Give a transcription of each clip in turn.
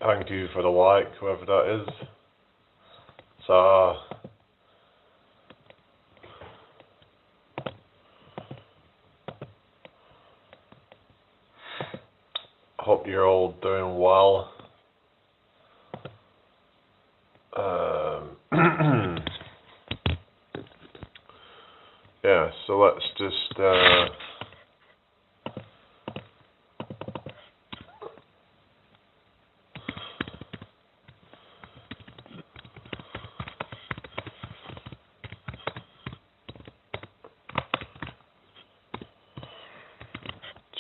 Thank you for the like, whoever that is. So, hope you're all doing well. Yeah, so let's just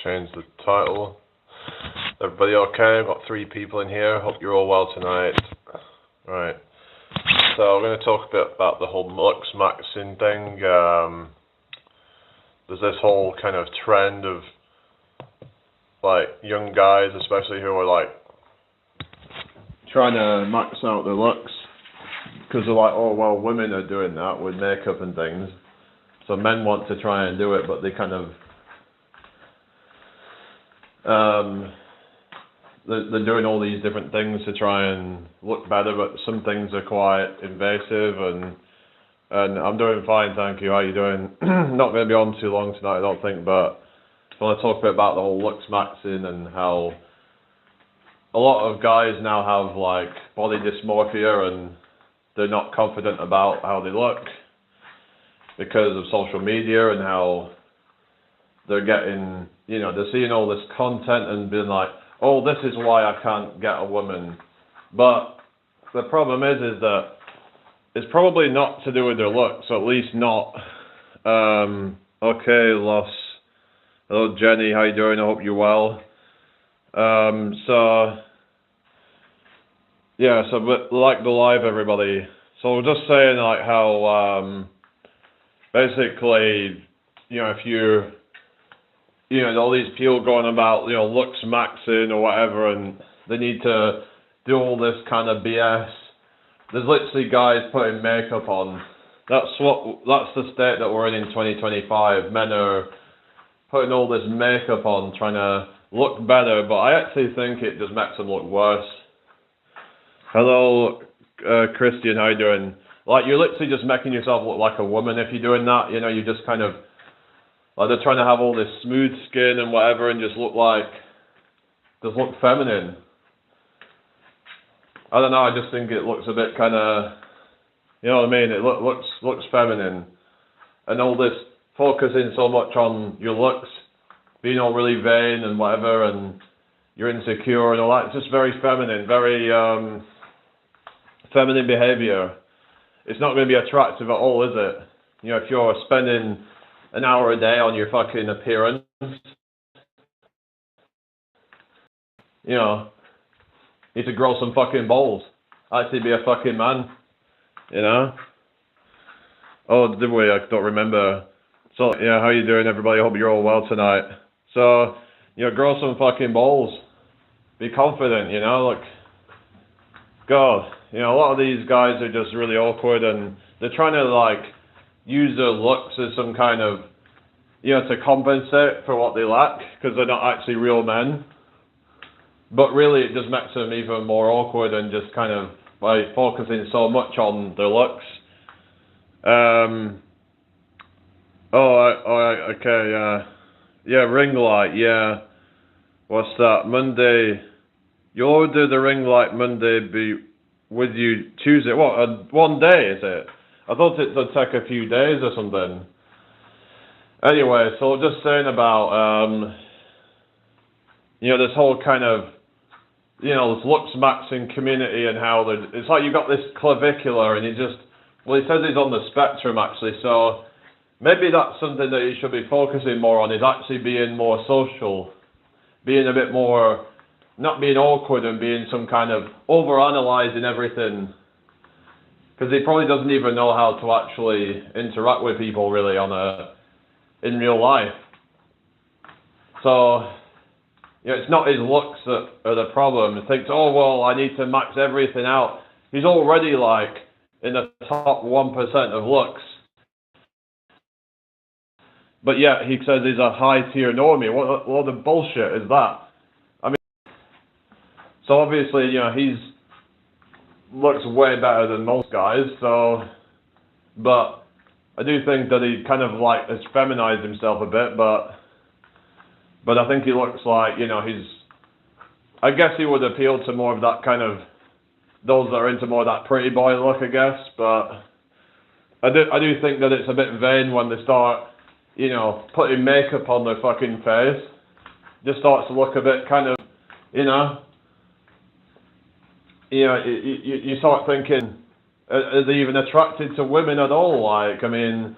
change the title. Everybody okay? I've got 3 people in here. Hope you're all well tonight. Right. So we're going to talk a bit about the whole Looksmaxxing thing. There's this whole kind of trend of like young guys, especially who are like trying to max out their looks because they're like, oh well, women are doing that with makeup and things. So men want to try and do it, but they kind of they're doing all these different things to try and look better, but some things are quite invasive, and I'm doing fine, thank you. How are you doing? Not going to be on too long tonight, I don't think, but I want to talk a bit about the whole Looksmaxxing and how a lot of guys now have like body dysmorphia and they're not confident about how they look because of social media and how they're getting, you know, they're seeing all this content and being like, oh, this is why I can't get a woman. But the problem is that it's probably not to do with their looks, or at least not. Okay, Los. Hello, Jenny. How you doing? I hope you're well. But like the live, everybody. So we're just saying like how basically, you know, if you know, all these people going about, you know, Looksmaxxing or whatever, and they need to do all this kind of BS. There's literally guys putting makeup on. That's the state that we're in 2025. Men are putting all this makeup on, trying to look better, but I actually think it just makes them look worse. Hello, Christian, how you doing? Like, you're literally just making yourself look like a woman if you're doing that. You know, you just kind of, like, they're trying to have all this smooth skin and whatever and just look feminine. I don't know, I just think it looks a bit kind of, you know what I mean? It looks feminine. And all this focusing so much on your looks, being all really vain and whatever, and you're insecure and all that, it's just very feminine, very feminine behavior. It's not going to be attractive at all, is it? You know, if you're spending an hour a day on your fucking appearance, you know, you need to grow some fucking balls. Actually be a fucking man, you know? Oh, did we? I don't remember. So, yeah, how you doing, everybody? I hope you're all well tonight. So, you know, grow some fucking balls. Be confident, you know? Like, God, you know, a lot of these guys are just really awkward and they're trying to, like, use their looks as some kind of, you know, to compensate for what they lack, because they're not actually real men. But really, it just makes them even more awkward and just kind of by focusing so much on their looks. Okay, yeah, ring light, yeah. What's that? Monday. You'll order the ring light Monday, be with you Tuesday. What? One day is it? I thought it would take a few days or something. Anyway, so just saying about, you know, this whole kind of, you know, this Looksmaxxing community and how it's like you've got this clavicular and he says he's on the spectrum actually, so maybe that's something that you should be focusing more on, is actually being more social, being a bit more, not being awkward and being some kind of over-analysing everything. Because he probably doesn't even know how to actually interact with people really in real life. So, you know, it's not his looks that are the problem. He thinks, oh, well, I need to max everything out. He's already, like, in the top 1% of looks. But yet, he says he's a high-tier normie. What the bullshit is that? I mean, So obviously, you know, he's looks way better than most guys. So, but I do think that he kind of like has feminized himself a bit. But I think he looks like, you know, he's. I guess he would appeal to more of that kind of those that are into more of that pretty boy look, I guess. But I do think that it's a bit vain when they start, you know, putting makeup on their fucking face. Just starts to look a bit kind of, you know, you start thinking, are they even attracted to women at all? Like, I mean,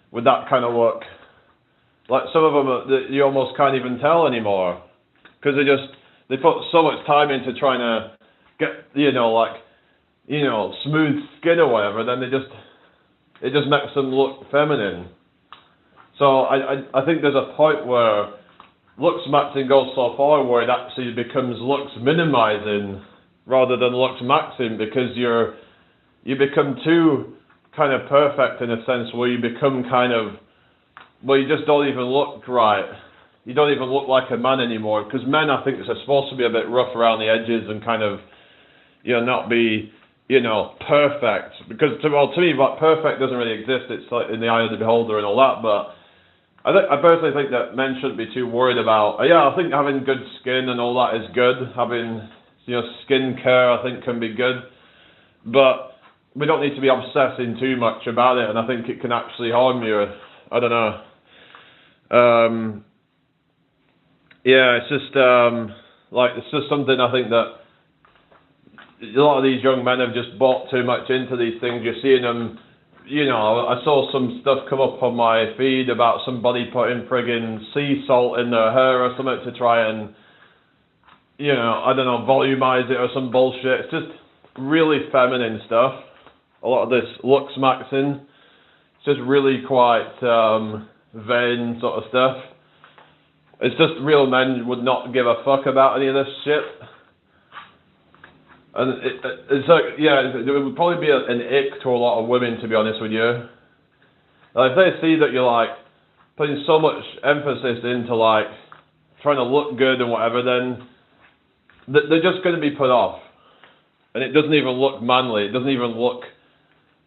with that kind of look, like some of them you almost can't even tell anymore, because they put so much time into trying to get, you know, like, you know, smooth skin or whatever. Then it just makes them look feminine. So I think there's a point where Looksmaxxing goes so far where it actually becomes looks minimizing rather than Looksmaxxing, because you become too kind of perfect in a sense where you become kind of, well, you just don't even look right. You don't even look like a man anymore, because men, I think, are supposed to be a bit rough around the edges and kind of, you know, not be, you know, perfect. Because to me, like, perfect doesn't really exist. It's like in the eye of the beholder and all that. But I personally think that men shouldn't be too worried about. Yeah, I think having good skin and all that is good. Having, you know, skin care, I think, can be good. But we don't need to be obsessing too much about it, and I think it can actually harm you. I don't know. Yeah, it's just like, it's just something I think that a lot of these young men have just bought too much into these things. You're seeing them, you know, I saw some stuff come up on my feed about somebody putting friggin' sea salt in their hair or something to try and, you know, I don't know, volumize it or some bullshit. It's just really feminine stuff. A lot of this Looksmaxxing, it's just really quite vain sort of stuff. It's just real men would not give a fuck about any of this shit. And it's like, yeah, it would probably be an ick to a lot of women, to be honest with you. Like, if they see that you're like putting so much emphasis into like trying to look good and whatever, then they're just going to be put off. And it doesn't even look manly. It doesn't even look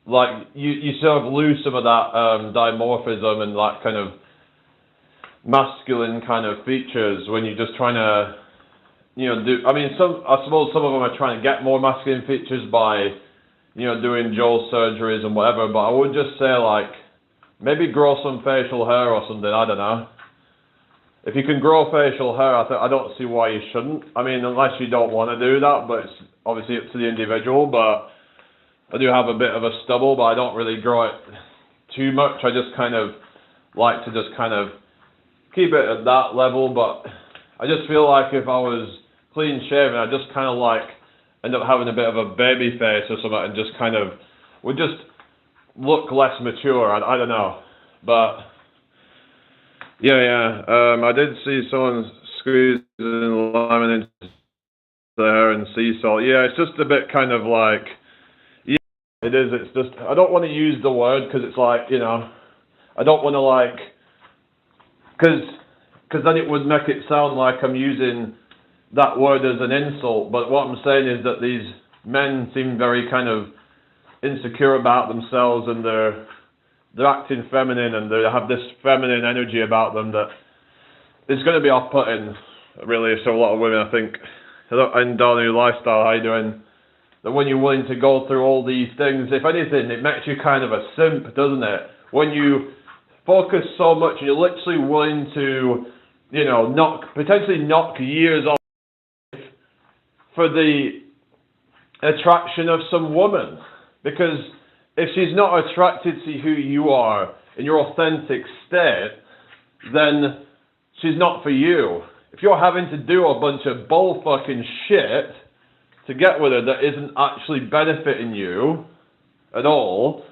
like you sort of lose some of that dimorphism and that kind of masculine kind of features when you're just trying to, you know, do. I mean, I suppose some of them are trying to get more masculine features by, you know, doing jaw surgeries and whatever. But I would just say, like, maybe grow some facial hair or something. I don't know. If you can grow facial hair, I don't see why you shouldn't. I mean, unless you don't want to do that, but it's obviously up to the individual. But I do have a bit of a stubble, but I don't really grow it too much. I just kind of like to just kind of keep it at that level. But I just feel like if I was clean shaven, I just kind of like end up having a bit of a baby face or something, and just kind of would just look less mature. I don't know, but yeah. I did see someone squeezing lemon into their hair and sea salt. Yeah, it's just a bit kind of like, yeah, it is. It's just, I don't want to use the word because it's like, you know, I don't want to like, because then it would make it sound like I'm using that word as an insult. But what I'm saying is that these men seem very kind of insecure about themselves, and they're acting feminine, and they have this feminine energy about them that it's going to be off-putting, really. So a lot of women, I think, in Darn New Lifestyle, how you doing? That when you're willing to go through all these things, if anything, it makes you kind of a simp, doesn't it? When you focus so much, and you're literally willing to, you know, potentially knock years off for the attraction of some woman. Because if she's not attracted to who you are in your authentic state, then she's not for you. If you're having to do a bunch of bull fucking shit to get with her that isn't actually benefiting you at all,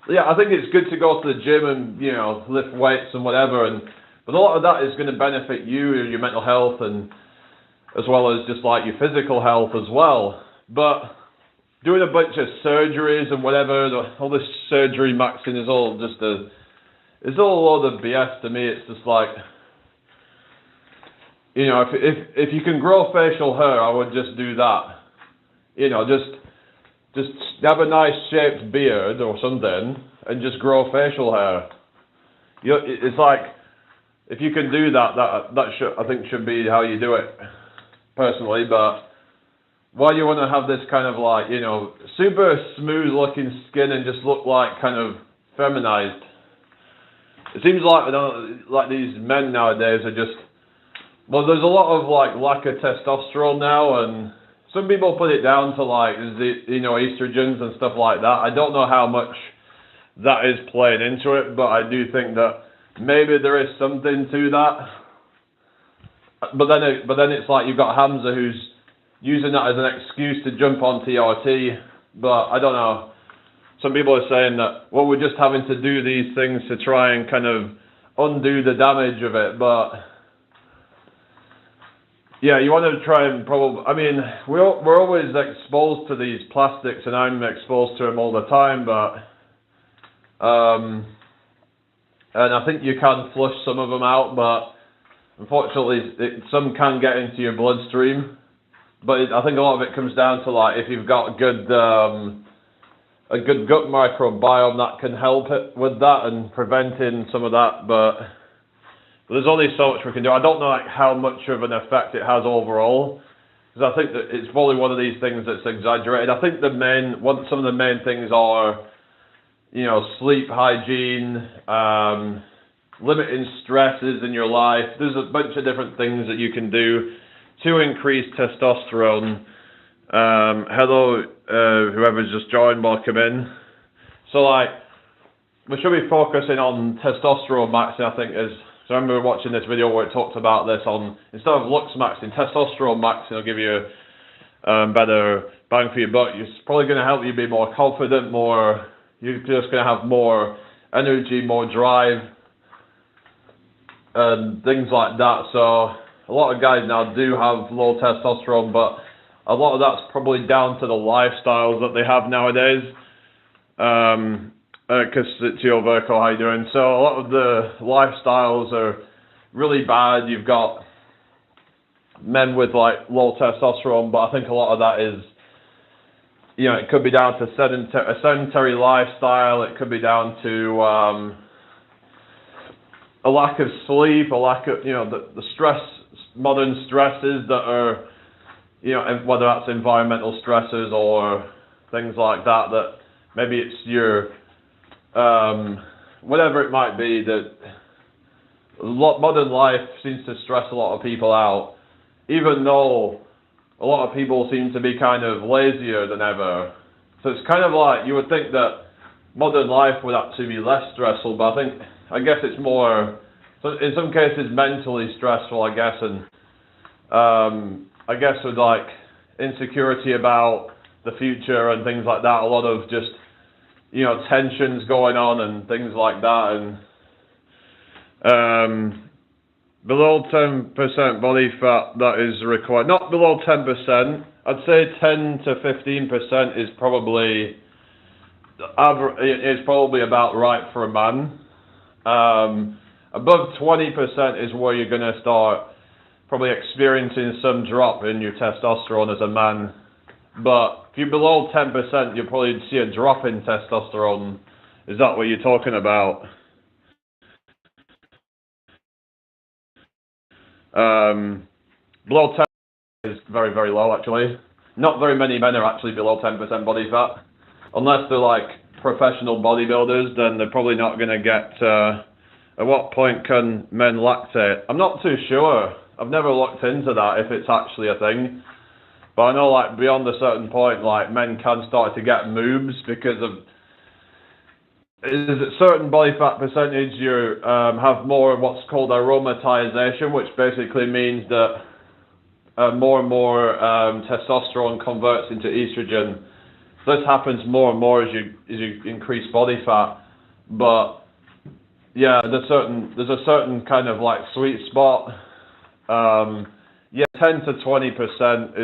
yeah, I think it's good to go to the gym and, you know, lift weights and whatever, but a lot of that is going to benefit you, your mental health, and as well as just like your physical health as well. But doing a bunch of surgeries and whatever, all this surgery maxing is all just it's all a load of BS to me. It's just like, You know, if you can grow facial hair, I would just do that. You know, just have a nice shaped beard or something, and just grow facial hair. It's like, if you can do that, that should, I think, should be how you do it, personally. But why you want to have this kind of like, you know, super smooth looking skin and just look like kind of feminized? It seems like, like these men nowadays are just, well, there's a lot of like lack of testosterone now, and some people put it down to like, you know, estrogens and stuff like that. I don't know how much that is playing into it, but I do think that maybe there is something to that. But then it's like you've got Hamza who's using that as an excuse to jump on TRT. But I don't know. Some people are saying that, well, we're just having to do these things to try and kind of undo the damage of it. But yeah, you want to try and probably, I mean, we're always exposed to these plastics, and I'm exposed to them all the time, but and I think you can flush some of them out, but unfortunately some can get into your bloodstream. But I think a lot of it comes down to like, if you've got a good gut microbiome, that can help it with that and preventing some of that. But there's only so much we can do. I don't know like how much of an effect it has overall, because I think that it's probably one of these things that's exaggerated. I think some of the main things are, you know, sleep hygiene, limiting stresses in your life. There's a bunch of different things that you can do to increase testosterone. Hello, whoever's just joined, welcome in. So like, we should be focusing on testosterone maxing, I think, so I remember watching this video where it talked about this on, instead of Looksmaxxing, testosterone maxing will give you better bang for your buck. It's probably going to help you be more confident, you're just going to have more energy, more drive, and things like that. So a lot of guys now do have low testosterone, but a lot of that's probably down to the lifestyles that they have nowadays. Because it's your Virgo, how you doing? So a lot of the lifestyles are really bad. You've got men with like low testosterone, but I think a lot of that is, you know, it could be down to a sedentary lifestyle. It could be down to a lack of sleep, a lack of, you know, the stress, modern stresses that are, you know, whether that's environmental stresses or things like that, that maybe it's your, whatever it might be, that modern life seems to stress a lot of people out, even though a lot of people seem to be kind of lazier than ever. So it's kind of like, you would think that modern life would actually be less stressful, but I guess it's more, so in some cases, mentally stressful, I guess, and I guess with like insecurity about the future and things like that, a lot of just, you know, tensions going on and things like that, and below 10% body fat, that is required. Not below 10%. I'd say 10 to 15% is probably about right for a man. Above 20% is where you're going to start probably experiencing some drop in your testosterone as a man. But if you're below 10%, you'll probably see a drop in testosterone. Is that what you're talking about? Below 10 is very, very low, actually. Not very many men are actually below 10% body fat. Unless they're like professional bodybuilders, then they're probably not going to get... at what point can men lactate? I'm not too sure. I've never looked into that, if it's actually a thing. But I know, like, beyond a certain point, like, men can start to get moobs because of... Is it certain body fat percentage you have more of what's called aromatization, which basically means that more and more testosterone converts into estrogen. So this happens more and more as you increase body fat. But yeah, there's a certain kind of like sweet spot. Yeah, 10 to 20%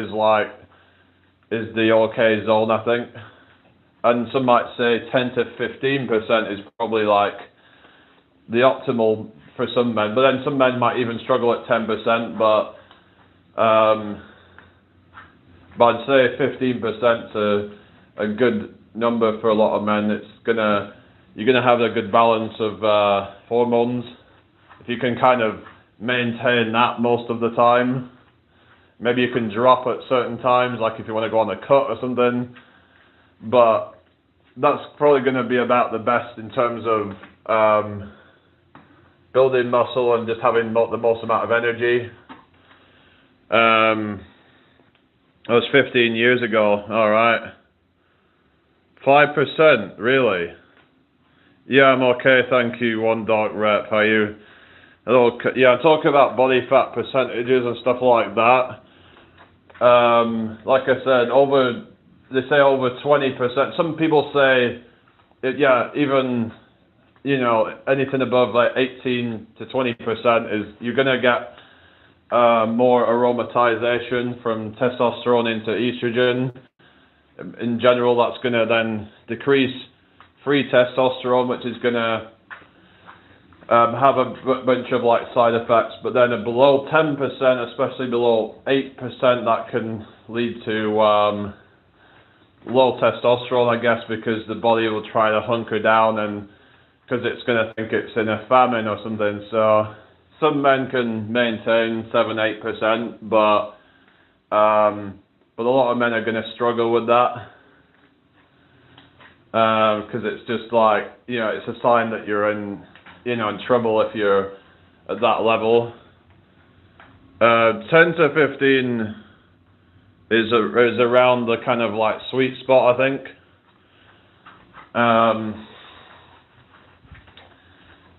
is the okay zone, I think. And some might say 10 to 15% is probably like the optimal for some men. But then some men might even struggle at 10%. But But I'd say 15% a good number for a lot of men. You're gonna have a good balance of hormones if you can kind of maintain that most of the time. Maybe you can drop at certain times, like if you want to go on a cut or something. But that's probably going to be about the best in terms of building muscle and just having the most amount of energy. That was 15 years ago. All right. 5%, really? Yeah, I'm okay, thank you. One dark rep. How are you? Hello. Yeah, talk about body fat percentages and stuff like that. Like I said, they say over 20%. Some people say, even, anything above like 18 to 20% is you're gonna get more aromatization from testosterone into estrogen. In general, that's gonna then decrease free testosterone, which is gonna have a bunch of like side effects, but then below 10%, especially below 8%, that can lead to low testosterone, I guess, because the body will try to hunker down and because it's going to think it's in a famine or something. So some men can maintain 7-8%, but a lot of men are going to struggle with that because it's just like, it's a sign that you're in trouble if you're at that level. 10 to 15 is around the kind of like sweet spot, I think.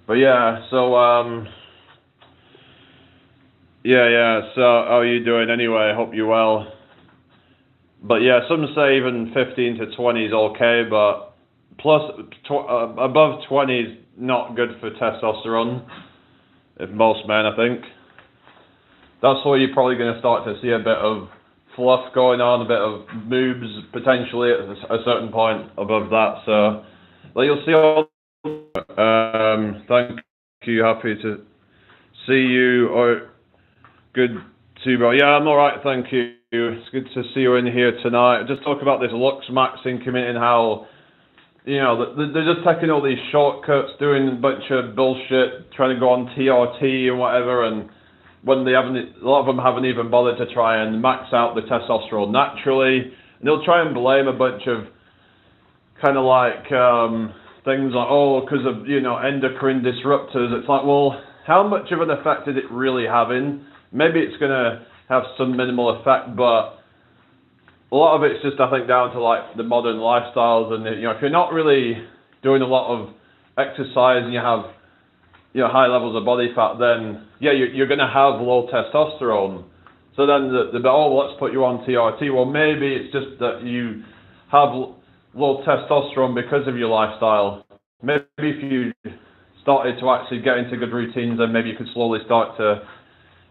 But yeah, so so how are you doing anyway? Hope you're well. But yeah, some say even 15 to 20 is okay, but above 20 is not good for testosterone, if most men, I think. That's where you're probably going to start to see a bit of fluff going on, a bit of boobs potentially at a certain point above that. So, but you'll see all. Thank you. Happy to see you. Or good to see you, bro. Yeah, I'm all right. Thank you. It's good to see you in here tonight. Just talk about this Looksmaxxing community and how. They're just taking all these shortcuts, doing a bunch of bullshit, trying to go on TRT and whatever, and when a lot of them haven't even bothered to try and max out the testosterone naturally, and they'll try and blame a bunch of kind of like things like, because of endocrine disruptors. It's like, well, how much of an effect is it really having? Maybe it's going to have some minimal effect, but a lot of it's just, I think, down to like the modern lifestyles, and if you're not really doing a lot of exercise and you have high levels of body fat, then you're going to have low testosterone. So then let's put you on TRT. Well, maybe it's just that you have low testosterone because of your lifestyle. Maybe if you started to actually get into good routines, then maybe you could slowly start to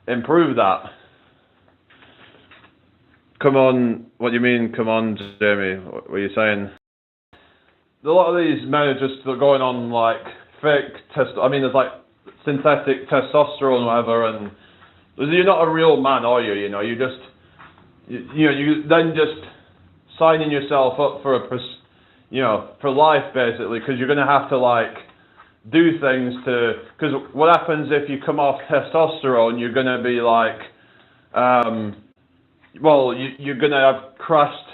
improve that. Come on, what do you mean, come on, Jamie? What are you saying? A lot of these men are just going on like fake there's like synthetic testosterone or whatever, and you're not a real man, are you? You just, you then just signing yourself up for for life basically, because you're going to have to like do things because what happens if you come off testosterone, you're going to be like, you're going to have crashed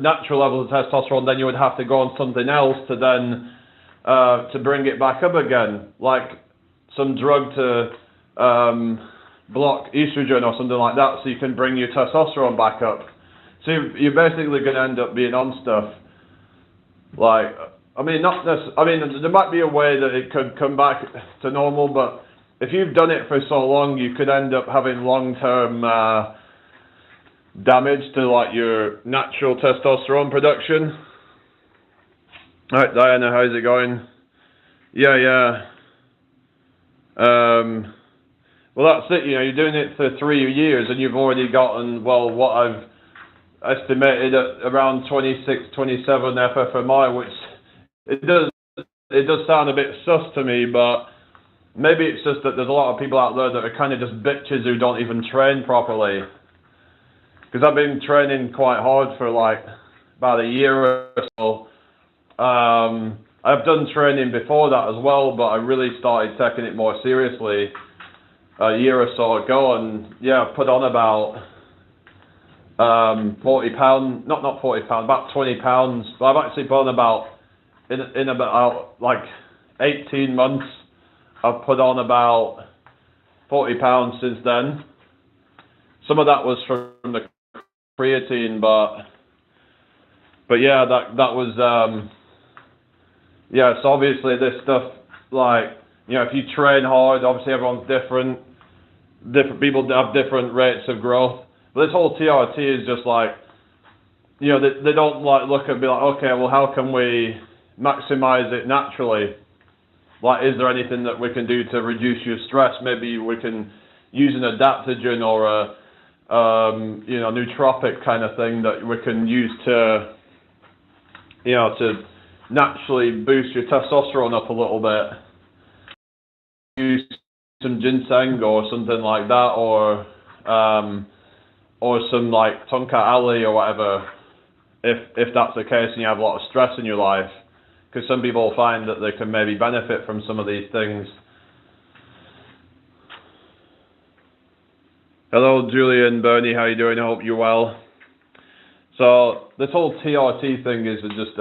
natural levels of testosterone, then you would have to go on something else to then to bring it back up again, like some drug to block estrogen or something like that, so you can bring your testosterone back up. So you're basically going to end up being on stuff. Like, there might be a way that it could come back to normal, but if you've done it for so long, you could end up having long-term damage to like your natural testosterone production. All right, Diana, how's it going? Yeah. Well, that's it. You're doing it for 3 years, and you've already gotten what I've estimated at around 26, 27 FFMI, which it does sound a bit sus to me, but maybe it's just that there's a lot of people out there that are kind of just bitches who don't even train properly. because I've been training quite hard for like about a year or so. I've done training before that as well, but I really started taking it more seriously a year or so ago, and yeah, I put on about 40 pounds, not 40 pounds, about 20 pounds. But I've actually put on about in about like 18 months. I've put on about 40 pounds since then. Some of that was from the creatine, but yeah, that was yeah. So obviously this stuff, like, you know, if you train hard, obviously everyone's different. Different people have different rates of growth. But this whole TRT is just like, you know, they don't like look and be like, okay, well, how can we maximize it naturally? Like, is there anything that we can do to reduce your stress? Maybe we can use an adaptogen or a you know, nootropic kind of thing that we can use to, you know, to naturally boost your testosterone up a little bit. Use some ginseng or something like that, or some like tonka ali or whatever, if that's the case and you have a lot of stress in your life, because some people find that they can maybe benefit from some of these things. Hello Julian, Bernie, how you doing? I hope you're well. So this whole TRT thing is just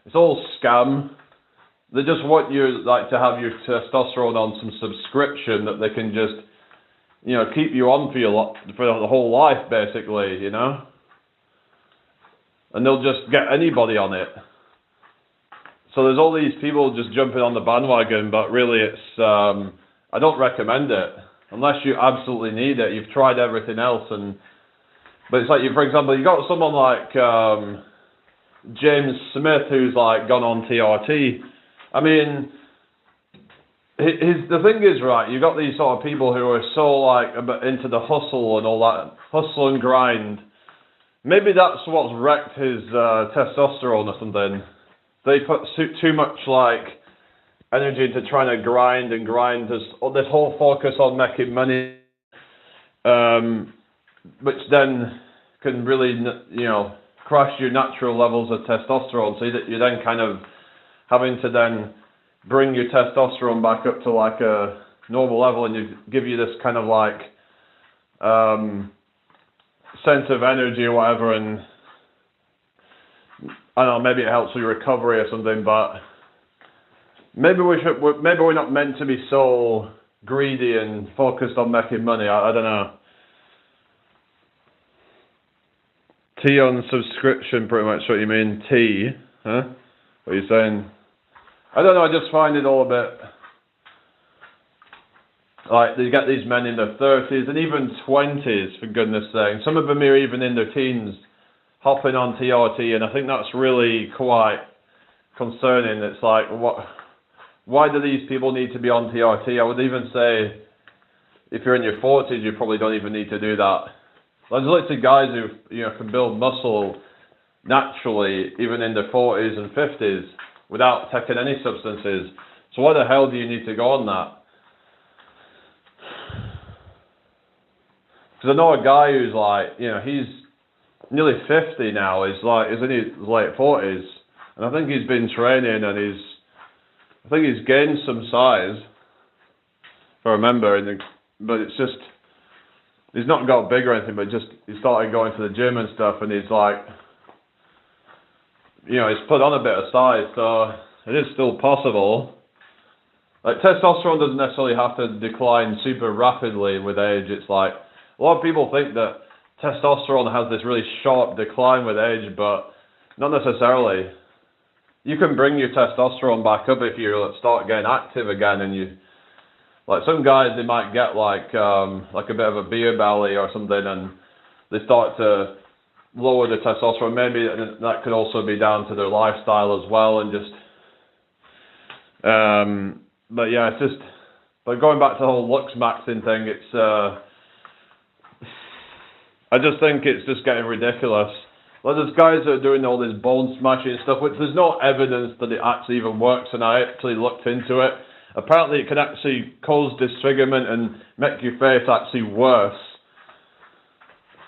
it's all scam. They just want you like to have your testosterone on some subscription that they can just, you know, keep you on for the whole life, basically, you know. And they'll just get anybody on it. So there's all these people just jumping on the bandwagon, but really it's I don't recommend it unless you absolutely need it. You've tried everything else, but it's like, for example, you got someone like James Smith who's like gone on TRT. I mean, the thing is, right, you've got these sort of people who are so like into the hustle and all that, hustle and grind. Maybe that's what's wrecked his testosterone or something. They put too much like energy into trying to grind and grind. There's this whole focus on making money, which then can really, you know, crash your natural levels of testosterone. So you're then kind of having to then bring your testosterone back up to like a normal level, and you give you this kind of like sense of energy or whatever, and I don't know, maybe it helps with your recovery or something. But maybe we're not meant to be so greedy and focused on making money. I don't know. Tea on subscription, pretty much what you mean. Tea, huh? What are you saying? I don't know, I just find it all a bit like, you get these men in their 30s and even 20s, for goodness sake. Some of them are even in their teens hopping on TRT, and I think that's really quite concerning. It's like, why do these people need to be on TRT? I would even say if you're in your 40s, you probably don't even need to do that. There's lots of guys who, you know, can build muscle naturally even in their 40s and 50s without taking any substances. So why the hell do you need to go on that? Because I know a guy who's like, you know, he's nearly 50 now. He's in his late 40s, and I think he's been training, and I think he's gained some size, if I remember. But it's just, he's not got big or anything, but just he started going to the gym and stuff, and he's like, you know, he's put on a bit of size, so it is still possible. Like, testosterone doesn't necessarily have to decline super rapidly with age. It's like, a lot of people think that testosterone has this really sharp decline with age, but not necessarily. You can bring your testosterone back up if you start getting active again, and you, like, some guys, they might get like a bit of a beer belly or something, and they start to lower the testosterone. Maybe that could also be down to their lifestyle as well, and just but yeah, it's just, but going back to the whole Looksmaxxing thing, it's I just think it's just getting ridiculous. Like, there's guys that are doing all this bone smashing and stuff, which there's no evidence that it actually even works, and I actually looked into it. Apparently it can actually cause disfigurement and make your face actually worse.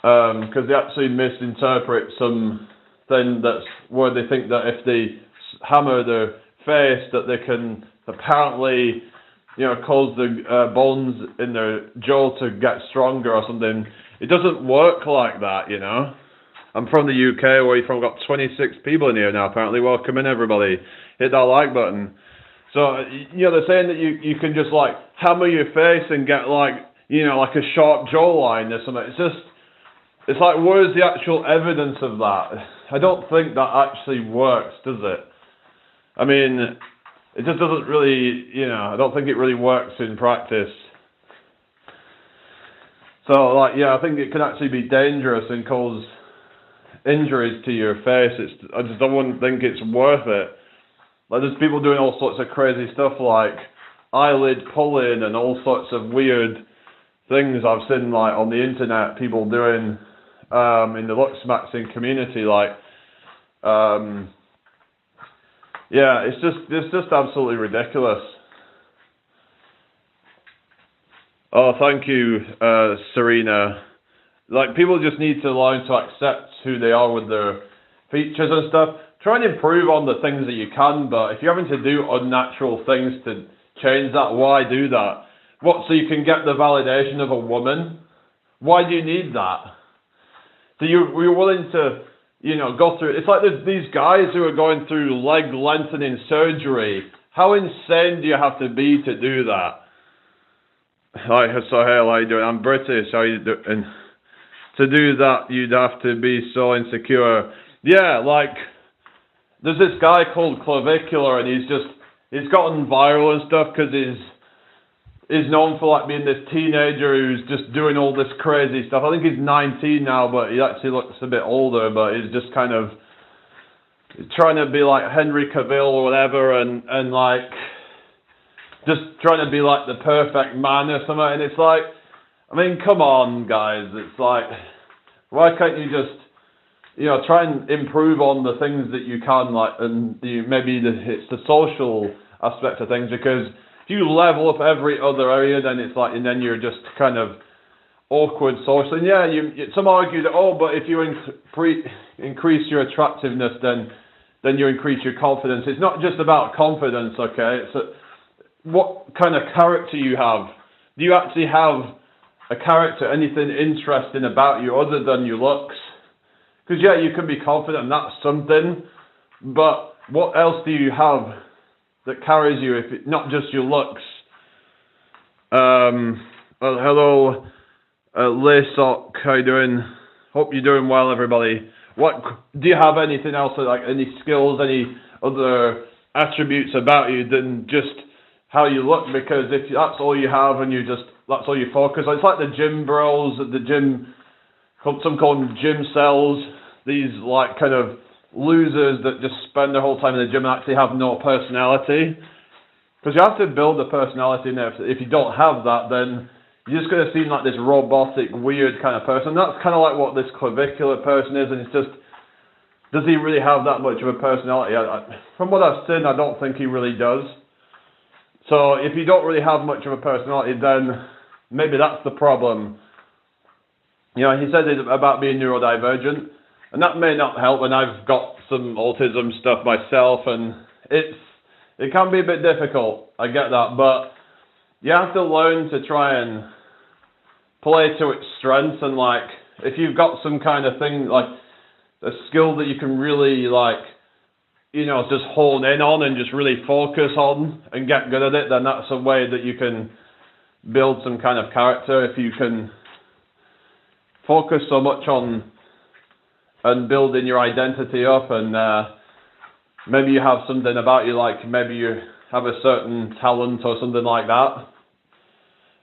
because they actually misinterpret something that's where they think that if they hammer their face that they can apparently, cause the bones in their jaw to get stronger or something. It doesn't work like that, I'm from the UK, where you've got 26 people in here now, apparently. Welcome in, everybody. Hit that like button. So, they're saying that you can just, hammer your face and get, like a sharp jawline or something. It's like, where's the actual evidence of that? I don't think that actually works, does it? I mean, it just doesn't really, I don't think it really works in practice. So, I think it can actually be dangerous and cause injuries to your face. I wouldn't think it's worth it. There's people doing all sorts of crazy stuff like eyelid pulling and all sorts of weird things I've seen on the internet, people doing in the Looksmaxxing community, it's just absolutely ridiculous. Oh, thank you, Serena. People just need to learn to accept who they are with their features and stuff. Try and improve on the things that you can, but if you're having to do unnatural things to change that, why do that? What, so you can get the validation of a woman? Why do you need that? So you're willing to, go through... It's like there's these guys who are going through leg lengthening surgery. How insane do you have to be to do that? So hey, how you doing? I'm British. How you doing? To do that, you'd have to be so insecure. Yeah, there's this guy called Clavicular, and he's gotten viral and stuff because he's known for being this teenager who's just doing all this crazy stuff. I think he's 19 now, but he actually looks a bit older, but he's just kind of trying to be like Henry Cavill or whatever, and just trying to be the perfect man or something. And it's come on, guys. It's why can't you just, try and improve on the things that you can, and it's the social aspect of things, because if you level up every other area, then it's and then you're just kind of awkward socially. And yeah, some argue that, but if you increase your attractiveness, then you increase your confidence. It's not just about confidence, okay? It's what kind of character you have. Do you actually have a character, anything interesting about you other than your looks? Because yeah, you can be confident, and that's something, but what else do you have that carries you, if it's not just your looks? Well, hello, Laysock, how you doing? Hope you're doing well, everybody. What do you have? Anything else, any skills, any other attributes about you than just how you look? Because if that's all you have and that's all you focus on, it's like the gym bros at the gym, some call them gym cells, these kind of losers that just spend their whole time in the gym and actually have no personality. Because you have to build a personality, and if you don't have that, then you're just going to seem like this robotic, weird kind of person. That's kind of like what this clavicular person is, and it's just, does he really have that much of a personality? From what I've seen, I don't think he really does. So if you don't really have much of a personality, then maybe that's the problem. He said it about being neurodivergent, and that may not help, and I've got some autism stuff myself, and it can be a bit difficult, I get that, but you have to learn to try and play to its strengths, and if you've got some kind of thing, a skill that you can really just hone in on and just really focus on and get good at it, then that's a way that you can build some kind of character. If you can focus so much on and building your identity up, and maybe you have something about you, maybe you have a certain talent or something like that.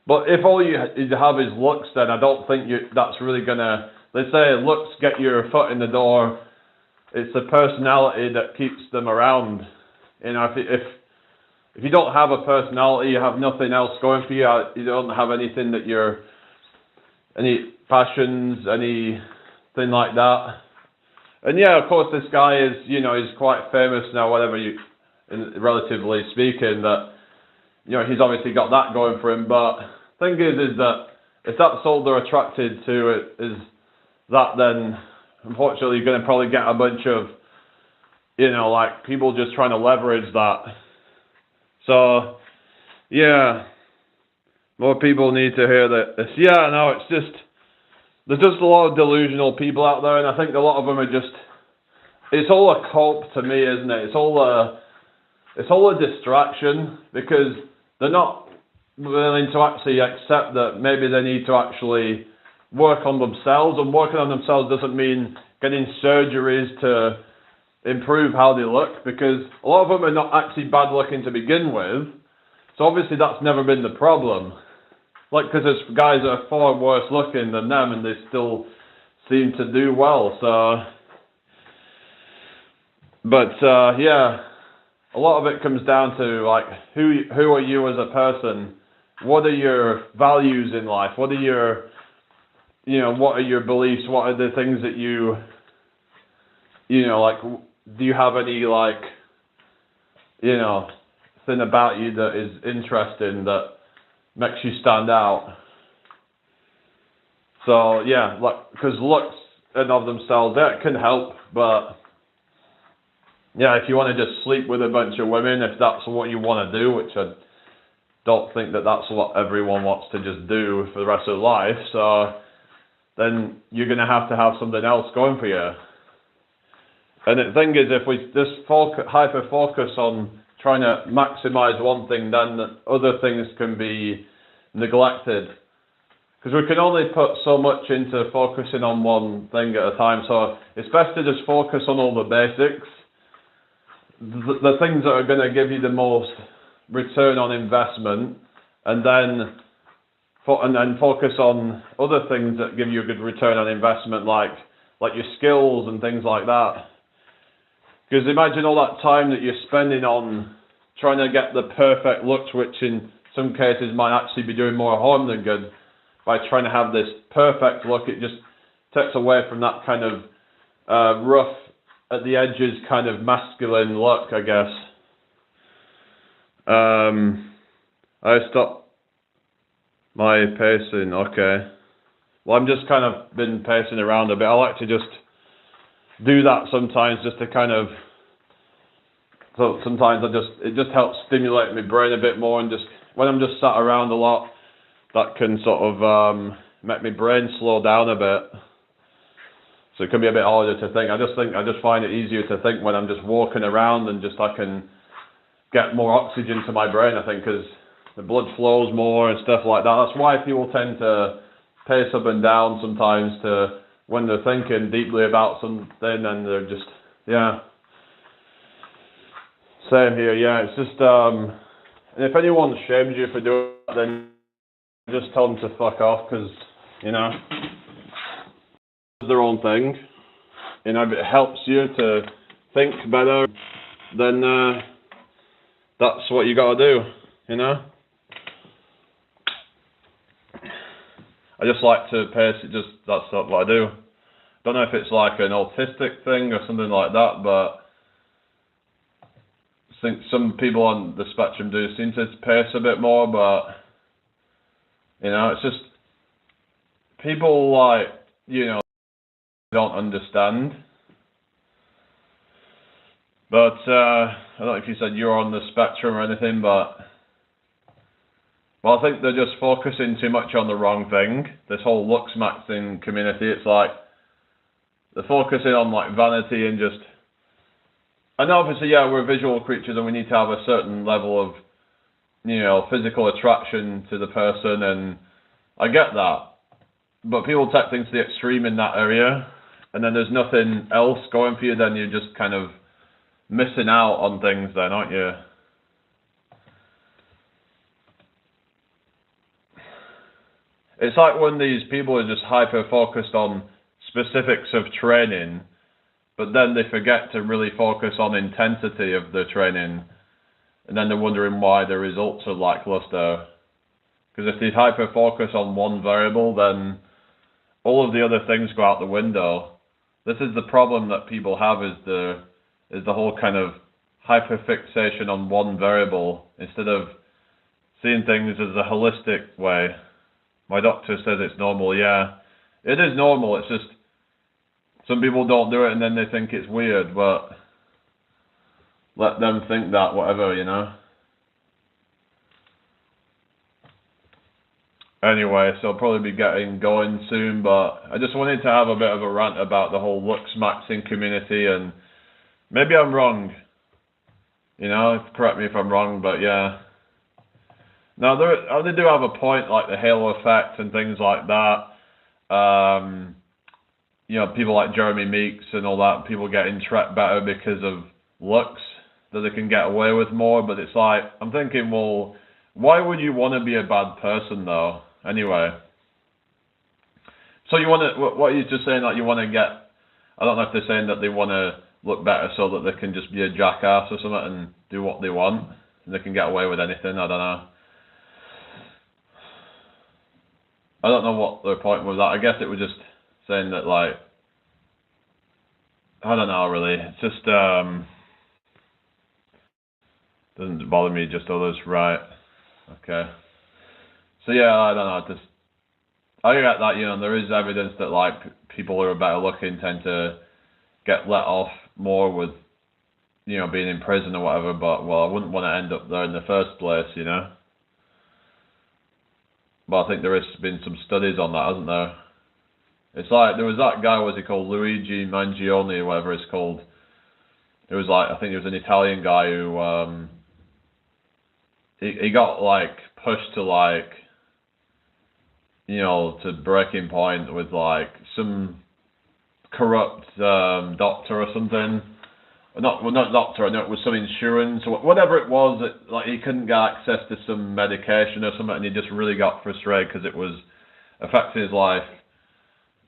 But if all you have is looks, then I don't think that's really gonna, they say looks get your foot in the door. It's the personality that keeps them around. If you don't have a personality, you have nothing else going for you. You don't have anything that any passions, anything like that. And yeah, of course, this guy is, he's quite famous now, relatively speaking, that, he's obviously got that going for him. But the thing is that if that's all they're attracted to, that, then unfortunately you're going to probably get a bunch of, you know, like people just trying to leverage that. So, yeah, more people need to hear this. Yeah, no, it's just, there's just a lot of delusional people out there, and I think a lot of them are just, it's all a cope to me, isn't it? It's all a distraction, because they're not willing to actually accept that maybe they need to actually work on themselves, and working on themselves doesn't mean getting surgeries to improve how they look, because a lot of them are not actually bad looking to begin with, so obviously that's never been the problem. Like, because there's guys that are far worse looking than them and they still seem to do well, so... But, yeah, a lot of it comes down to, like, who are you as a person? What are your values in life? What are your, you know, what are your beliefs? What are the things that you know, like, do you have any, like, you know, thing about you that is interesting, that makes you stand out? So, yeah, like, because looks in of themselves, that can help, but... yeah, if you want to just sleep with a bunch of women, if that's what you want to do, which I don't think that that's what everyone wants to just do for the rest of their life, so then you're going to have something else going for you. And the thing is, if we just hyper-focus on trying to maximize one thing, then other things can be neglected. Because we can only put so much into focusing on one thing at a time, so it's best to just focus on all the basics. The things that are going to give you the most return on investment, and then focus on other things that give you a good return on investment, like your skills and things like that. Because imagine all that time that you're spending on trying to get the perfect looks, which in some cases might actually be doing more harm than good. By trying to have this perfect look, it just takes away from that kind of rough, at the edges, kind of masculine look, I guess. I stopped my pacing, okay. Well, I'm just kind of been pacing around a bit. I like to just do that sometimes, just to kind of, so sometimes it just helps stimulate my brain a bit more, and just, when I'm just sat around a lot, that can sort of make my brain slow down a bit. So it can be a bit harder to think. I just find it easier to think when I'm just walking around, and just I can get more oxygen to my brain, I think, because the blood flows more and stuff like that. That's why people tend to pace up and down sometimes to when they're thinking deeply about something, and they're just, yeah. Same here, yeah. It's just, and if anyone shames you for doing that, then just tell them to fuck off, because, you know, their own thing. You know, if it helps you to think better, then that's what you gotta do, you know? I just like to pace it, just, that's what I do. Don't know if it's like an autistic thing or something like that, but I think some people on the spectrum do seem to pace a bit more, but, you know, it's just, people, like, you know, don't understand. But I don't know if you said you're on the spectrum or anything, but well, I think they're just focusing too much on the wrong thing. This whole Looksmaxxing community, it's like they're focusing on like vanity and just, and obviously, yeah, we're visual creatures and we need to have a certain level of, you know, physical attraction to the person, and I get that. But people take things to the extreme in that area, and then there's nothing else going for you, then you're just kind of missing out on things then, aren't you? It's like when these people are just hyper-focused on specifics of training, but then they forget to really focus on intensity of the training, and then they're wondering why the results are lackluster. Because if they hyper-focus on one variable, then all of the other things go out the window. This is the problem that people have, is the whole kind of hyperfixation on one variable, instead of seeing things as a holistic way. My doctor says it's normal, yeah. It is normal, it's just some people don't do it and then they think it's weird, but let them think that, whatever, you know. Anyway, so I'll probably be getting going soon, but I just wanted to have a bit of a rant about the whole Looksmaxxing community, and maybe I'm wrong, you know, correct me if I'm wrong, but yeah. Now, they do have a point, like the halo effect and things like that. You know, people like Jeremy Meeks and all that, people getting tracked better because of looks, that they can get away with more, but it's like, I'm thinking, well, why would you want to be a bad person, though? Anyway. So you want to, what are you just saying, that you want to get, I don't know if they're saying that they want to look better so that they can just be a jackass or something and do what they want, and they can get away with anything, I don't know. I don't know what their point was that. I guess it was just saying that, like, I don't know, really. It's just, doesn't bother me, just others, right? Okay. So yeah, I don't know, just, I get that, you know, there is evidence that, like, people who are better looking tend to get let off more with, you know, being in prison or whatever, but, well, I wouldn't want to end up there in the first place, you know? But I think there has been some studies on that, hasn't there? It's like, there was that guy, what's he called, Luigi Mangione, or whatever it's called. It was like, I think it was an Italian guy who, he got, like, pushed to, like, you know, to breaking point with, like, some corrupt doctor or something. Not doctor, no, it was some insurance, or whatever it was, like, he couldn't get access to some medication or something, and he just really got frustrated because it was affecting his life.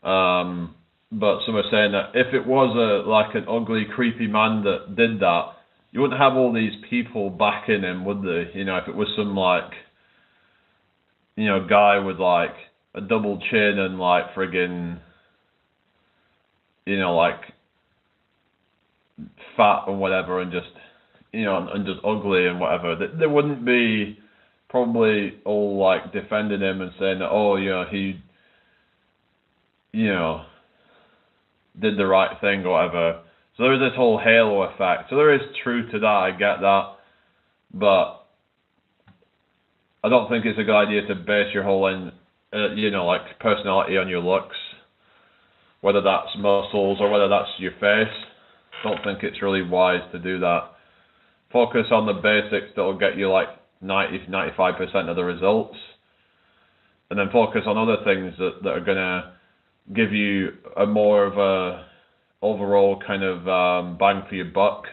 But some are saying that if it was like an ugly, creepy man that did that, you wouldn't have all these people backing him, would they? You know, if it was some, like, you know, guy with, like, a double chin and, like, friggin', you know, like, fat or whatever, and just, you know, and just ugly and whatever, they wouldn't be probably all, like, defending him and saying that, oh, you know, he, you know, did the right thing or whatever. So there is this whole halo effect. So there is truth to that, I get that. But I don't think it's a good idea to base your whole, you know, like, personality on your looks. Whether that's muscles or whether that's your face. I don't think it's really wise to do that. Focus on the basics that will get you, like, 90-95% of the results. And then focus on other things that are going to give you a more of a overall kind of bang for your buck.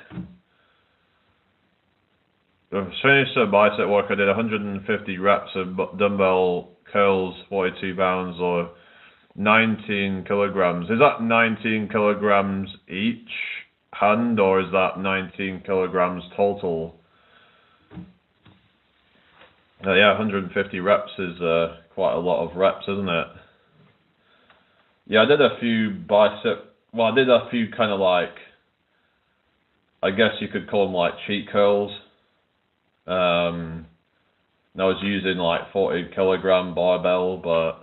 I finished the bicep work. I did 150 reps of dumbbell curls, 42 pounds, or 19 kilograms. Is that 19 kilograms each hand, or is that 19 kilograms total? Yeah, 150 reps is quite a lot of reps, isn't it? Yeah, I did a few I did a few kind of, like, I guess you could call them, like, cheat curls. And I was using, like, 40 kilogram barbell, but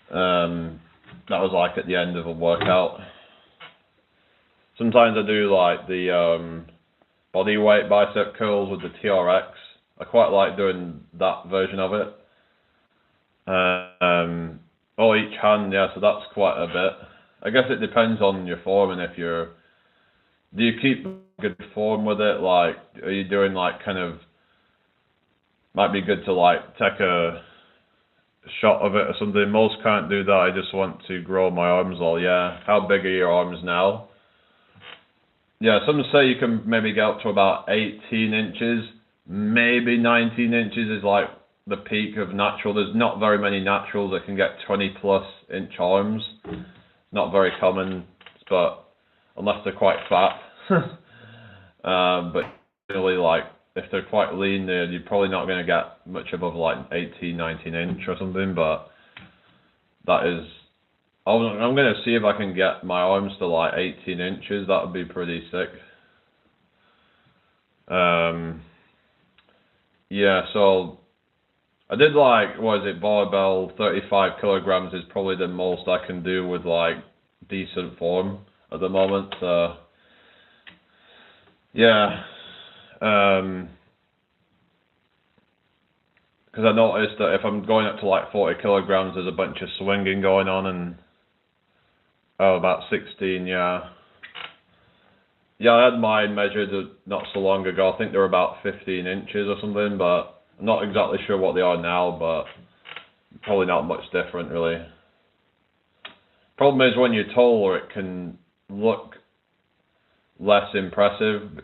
that was, like, at the end of a workout. Sometimes I do, like, the body weight bicep curls with the TRX. I quite like doing that version of it. Each hand, yeah, so that's quite a bit. I guess it depends on your form, and if you're, do you keep good form with it? Like, are you doing, like, kind of, might be good to, like, take a shot of it or something. Most can't do that. I just want to grow my arms all, yeah. How big are your arms now? Yeah, some say you can maybe get up to about 18 inches, maybe 19 inches is, like, the peak of natural. There's not very many naturals that can get 20+ inch arms. Not very common, but unless they're quite fat. But really, like, if they're quite lean, you're probably not going to get much above, like, 18, 19 inch or something. But that is, I'm going to see if I can get my arms to, like, 18 inches. That would be pretty sick. Yeah, so I did like, what is it, barbell, 35 kilograms is probably the most I can do with like decent form at the moment. So yeah, because I noticed that if I'm going up to like 40 kilograms, there's a bunch of swinging going on, and oh, about 16, yeah. Yeah, I had mine measured not so long ago. I think they were about 15 inches or something, but I'm not exactly sure what they are now, but probably not much different, really. Problem is, when you're taller, it can look less impressive,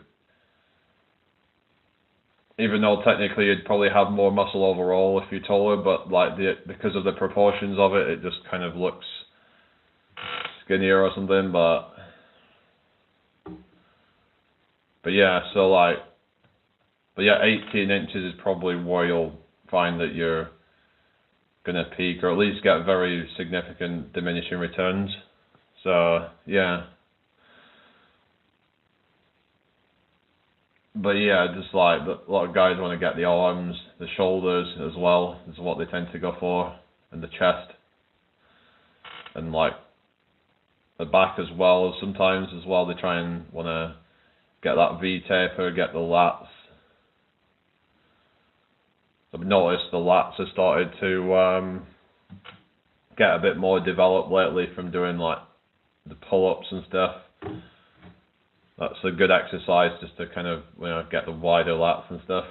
even though technically you'd probably have more muscle overall if you're taller, but like because of the proportions of it, it just kind of looks skinnier or something. But yeah, so like, but yeah, 18 inches is probably where you'll find that you're gonna peak, or at least get very significant diminishing returns. So yeah. But yeah, just like a lot of guys want to get the arms, the shoulders as well, is what they tend to go for, and the chest, and like the back as well. Sometimes as well, they try and want to get that V taper, get the lats. I've noticed the lats have started to get a bit more developed lately from doing like the pull-ups and stuff. That's a good exercise just to kind of, you know, get the wider lats and stuff.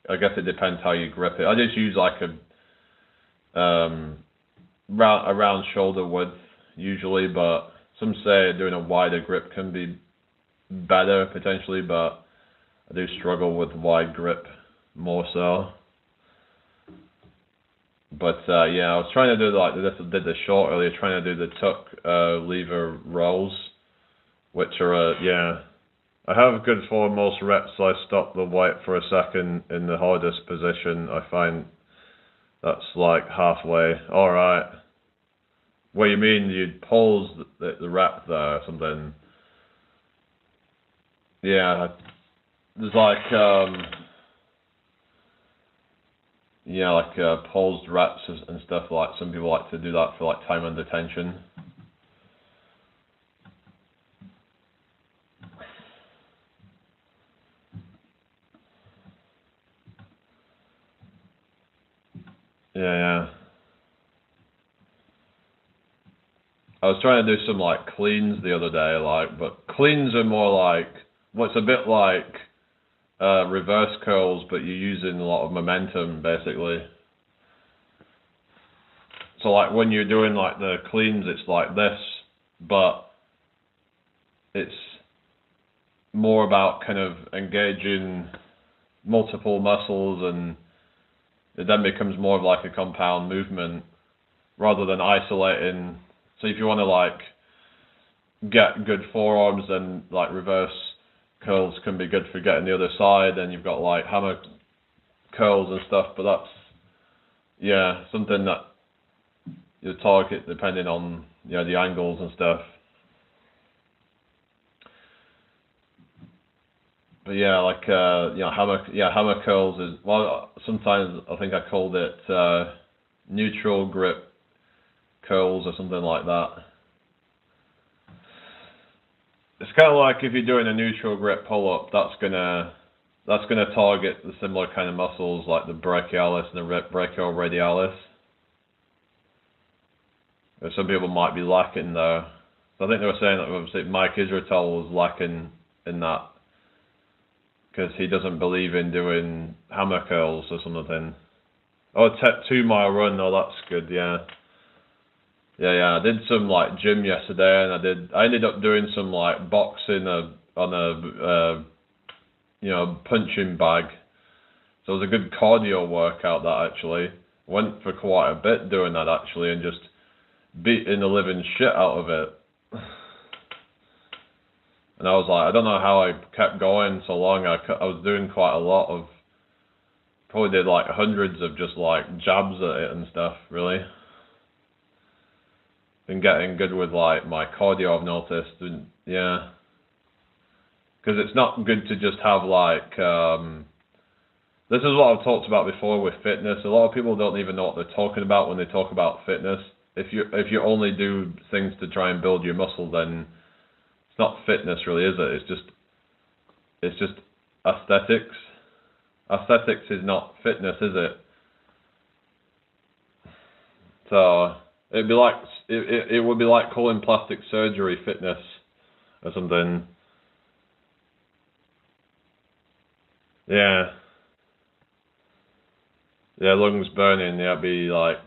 I guess it depends how you grip it. I just use like a round shoulder width usually, but some say doing a wider grip can be better potentially, but I do struggle with wide grip more so. But yeah, I was trying to do like did the short earlier, trying to do the tuck lever rolls, which are yeah. I have good for most reps, so I stop the weight for a second in the hardest position. I find that's like halfway. Alright. What you mean, you'd pause the rep there or something? Yeah. There's like, yeah, like paused reps and stuff, like some people like to do that for like time under tension. Yeah. I was trying to do some like cleans the other day, like, but cleans are more like, well, it's a bit like reverse curls, but you're using a lot of momentum basically. So like when you're doing like the cleans, it's like this, but it's more about kind of engaging multiple muscles, and it then becomes more of like a compound movement rather than isolating. So if you want to like get good forearms, then like reverse curls can be good for getting the other side, and you've got like hammer curls and stuff, but that's, yeah, something that you target depending on, you know, the angles and stuff. But yeah, like you know, hammer curls is, well, sometimes I think I called it neutral grip curls or something like that. It's kind of like if you're doing a neutral grip pull-up, that's gonna target the similar kind of muscles like the brachialis and the brachioradialis. Some people might be lacking there. I think they were saying that obviously Mike Israetel was lacking in that because he doesn't believe in doing hammer curls or something. Oh, 2 mile run. Oh, that's good. Yeah. I did some like gym yesterday, and I ended up doing some like boxing on a you know, punching bag. So it was a good cardio workout that actually. Went for quite a bit doing that actually, and just beating the living shit out of it. And I was like, I don't know how I kept going so long. I was doing quite a lot of, probably did like hundreds of just like jabs at it and stuff, really. Been getting good with like my cardio, I've noticed, and yeah. Because it's not good to just have like This is what I've talked about before with fitness. A lot of people don't even know what they're talking about when they talk about fitness. If you only do things to try and build your muscle, then it's not fitness really, is it? It's just aesthetics. Aesthetics is not fitness, is it? So it'd be like it would be like calling plastic surgery fitness or something. Yeah. Yeah, lungs burning, yeah, it'd be like,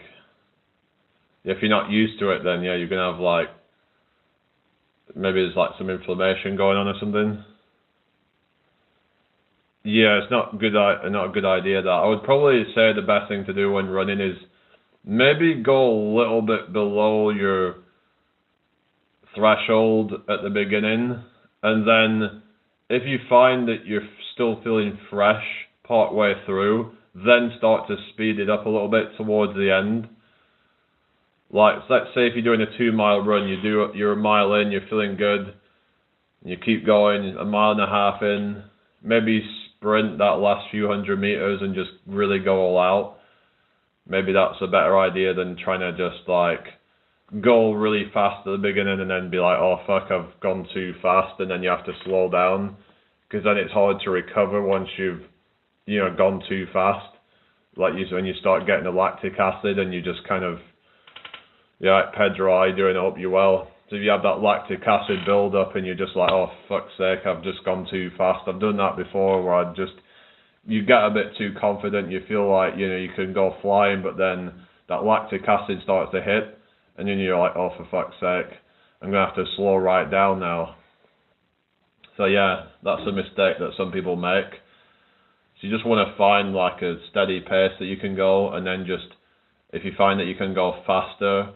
if you're not used to it, then yeah, you're gonna have like, maybe there's like some inflammation going on or something. Yeah, it's not not a good idea that. I would probably say the best thing to do when running is maybe go a little bit below your threshold at the beginning, and then if you find that you're still feeling fresh part way through, then start to speed it up a little bit towards the end. Like, let's say if you're doing a 2 mile run, you're a mile in, you're feeling good, you keep going, a mile and a half in, maybe sprint that last few 100 meters and just really go all out. Maybe that's a better idea than trying to just like go really fast at the beginning and then be like, oh fuck, I've gone too fast, and then you have to slow down, because then it's hard to recover once you've gone too fast. Like when you start getting the lactic acid and you just kind of, like Pedro, how you doing? I hope you're well. So if you have that lactic acid build up and you're just like, oh fuck's sake, I've just gone too fast. I've done that before where you get a bit too confident, you feel like, you can go flying, but then that lactic acid starts to hit, and then you're like, oh, for fuck's sake, I'm going to have to slow right down now. So yeah, that's a mistake that some people make. So you just want to find like a steady pace that you can go, and then just, if you find that you can go faster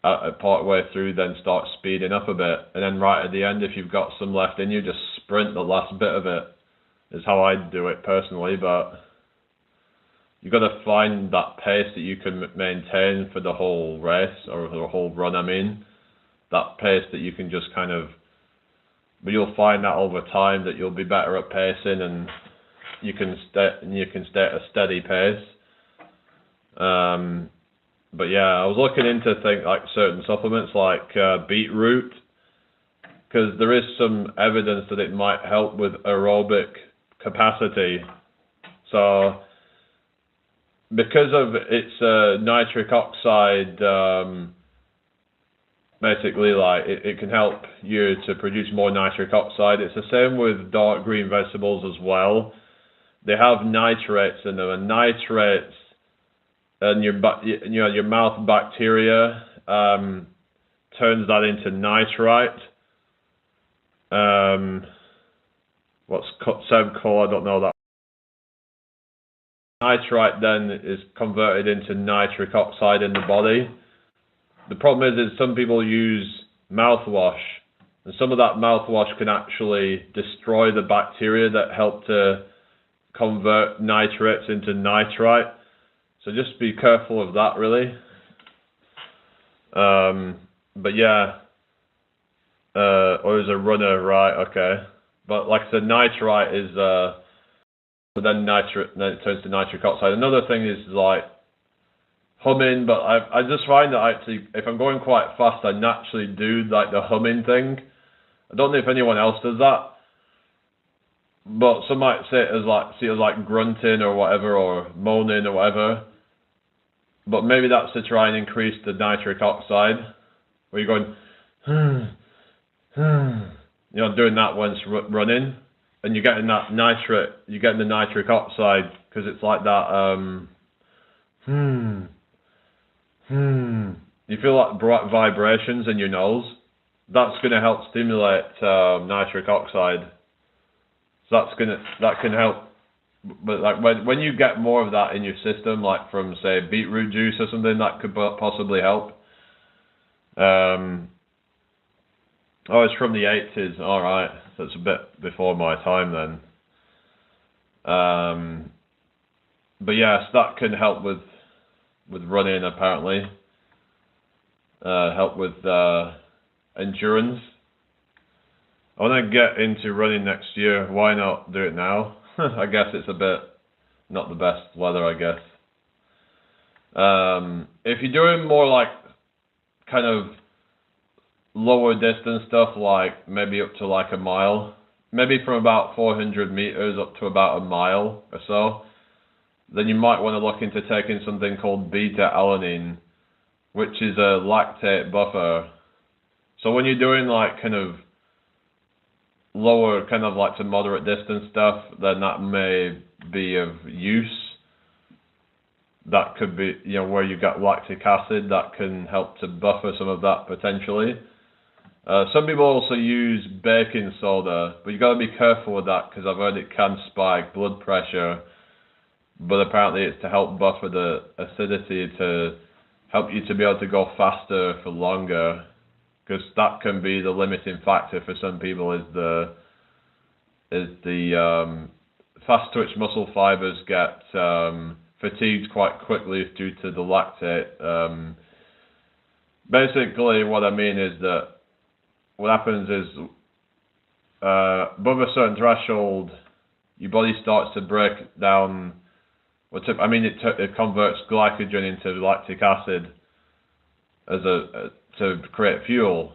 part way through, then start speeding up a bit. And then right at the end, if you've got some left in you, just sprint the last bit of it, is how I do it personally. But you've got to find that pace that you can maintain for the whole race, or the whole run, I mean. That pace that you can just kind of, but you'll find that over time that you'll be better at pacing, and you can stay at a steady pace. But yeah, I was looking into like certain supplements like beetroot, because there is some evidence that it might help with aerobic capacity. So because of its nitric oxide, basically like it can help you to produce more nitric oxide. It's the same with dark green vegetables as well. They have nitrates in them, and nitrates and your mouth bacteria turns that into nitrite. What's Seb called? I don't know that. Nitrite then is converted into nitric oxide in the body. The problem is some people use mouthwash, and some of that mouthwash can actually destroy the bacteria that help to convert nitrates into nitrite. So just be careful of that, really. But yeah, or as a runner, right? Okay. But like I said, nitrite is, but then it turns to nitric oxide. Another thing is like humming, but I just find that actually, if I'm going quite fast, I naturally do like the humming thing. I don't know if anyone else does that, but some might see it as like grunting or whatever, or moaning or whatever. But maybe that's to try and increase the nitric oxide, where you're going, doing that once running, and you're getting that you're getting the nitric oxide, because it's like that, you feel like bright vibrations in your nose. That's going to help stimulate nitric oxide. So that can help. But like when you get more of that in your system, like from say beetroot juice or something, that could possibly help. Oh, it's from the 80s. All right, so it's a bit before my time then. But yes, that can help with running apparently. Help with endurance. I want to get into running next year. Why not do it now? I guess it's a bit not the best leather, I guess. If you're doing more like kind of lower distance stuff, like maybe up to like a mile, maybe from about 400 meters up to about a mile or so, then you might want to look into taking something called beta-alanine, which is a lactate buffer. So when you're doing like kind of lower, kind of like to moderate distance stuff, then that may be of use. That could be, where you got lactic acid, that can help to buffer some of that potentially. Some people also use baking soda, but you got to be careful with that because I've heard it can spike blood pressure. But apparently it's to help buffer the acidity to help you to be able to go faster for longer, because that can be the limiting factor for some people. Is the fast twitch muscle fibers get fatigued quite quickly due to the lactate. Basically, what I mean is that what happens is above a certain threshold, your body starts to break down. It converts glycogen into lactic acid to create fuel.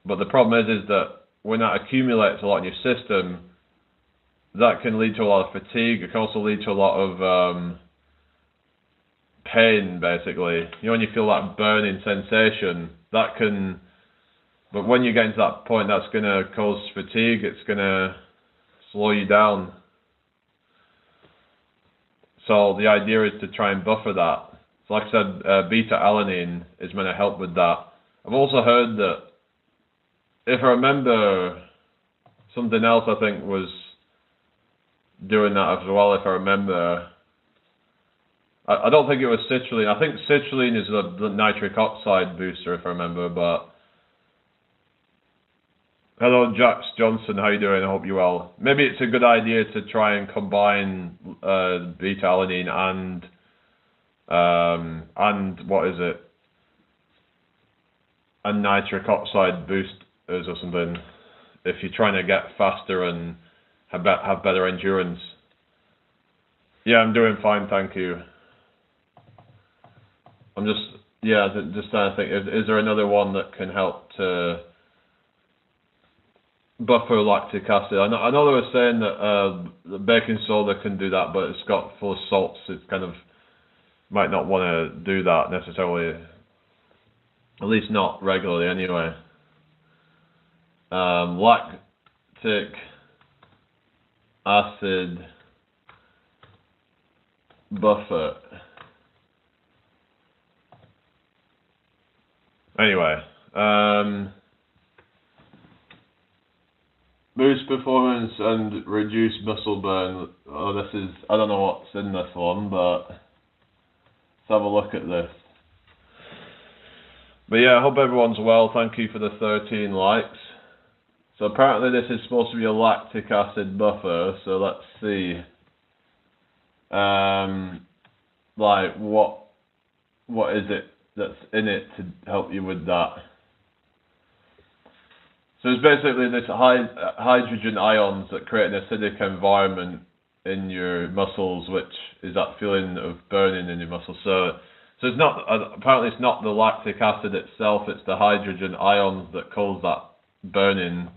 But the problem is that when that accumulates a lot in your system, that can lead to a lot of fatigue. It can also lead to a lot of pain, basically. When you feel that burning sensation, that can... But when you get into that point, that's going to cause fatigue. It's going to slow you down. So the idea is to try and buffer that. So like I said, beta-alanine is going to help with that. I've also heard that, if I remember, something else I think was doing that as well, if I remember. I don't think it was citrulline. I think citrulline is the nitric oxide booster, if I remember, but... Hello, Jax Johnson, how you doing? I hope you're well. Maybe it's a good idea to try and combine beta-alanine and what is it? And nitric oxide boosters or something, if you're trying to get faster and have better endurance. Yeah, I'm doing fine, thank you. I'm just trying to think, is there another one that can help to buffer lactic acid? I know they were saying that the baking soda can do that, but it's got full of salts. It's kind of might not want to do that necessarily, at least not regularly anyway. Lactic acid buffer. Anyway, boost performance and reduce muscle burn. Oh, this is, I don't know what's in this one, but let's have a look at this. But yeah, I hope everyone's well. Thank you for the 13 likes. So apparently this is supposed to be a lactic acid buffer, so let's see. Like what is it that's in it to help you with that? So it's basically this hydrogen ions that create an acidic environment in your muscles, which is that feeling of burning in your muscles. So it's not, apparently it's not the lactic acid itself, it's the hydrogen ions that cause that burning.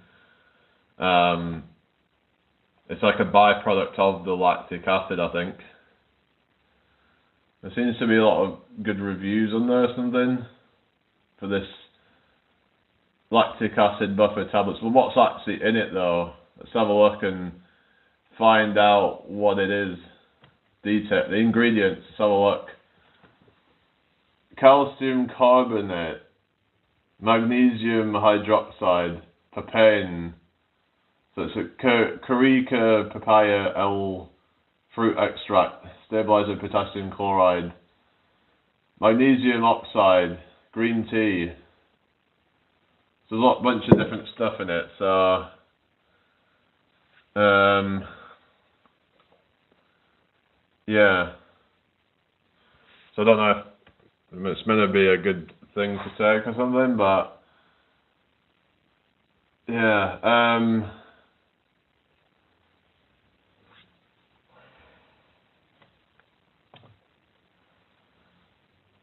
It's like a byproduct of the lactic acid, I think. There seems to be a lot of good reviews on there or something for this lactic acid buffer tablets. Well, what's actually in it though? Let's have a look and find out what it is. Detail, the ingredients, let's have a look. Calcium carbonate, magnesium hydroxide, papain. So it's a carica papaya L fruit extract, stabilizer potassium chloride, magnesium oxide, green tea. So there's a bunch of different stuff in it. So yeah. So I don't know if it's meant to be a good thing to take or something, but yeah.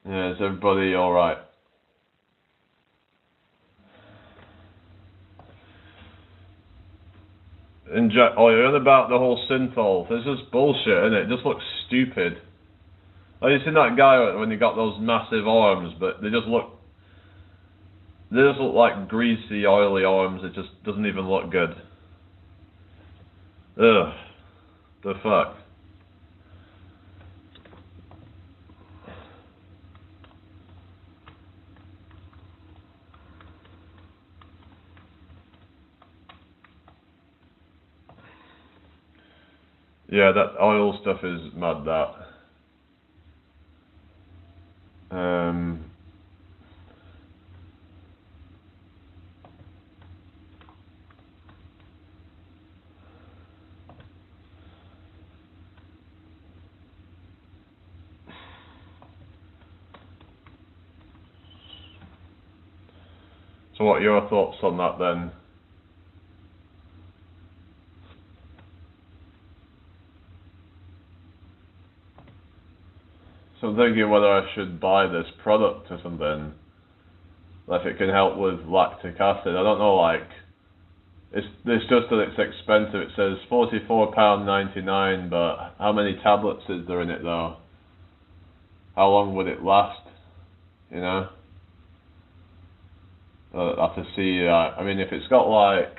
Yeah, is everybody alright? Oh, you're on about the whole synthol. This is bullshit, isn't it? It just looks stupid. Oh, you seen that guy when he got those massive arms, but they just look like greasy, oily arms. It just doesn't even look good. Ugh. The fuck? Yeah, that oil stuff is mad, that. So what are your thoughts on that then? So I'm thinking whether I should buy this product or something. If it can help with lactic acid. I don't know, like, it's just that it's expensive. It says £44.99, but how many tablets is there in it though? How long would it last? You know? I'll have to see that. I mean, if it's got like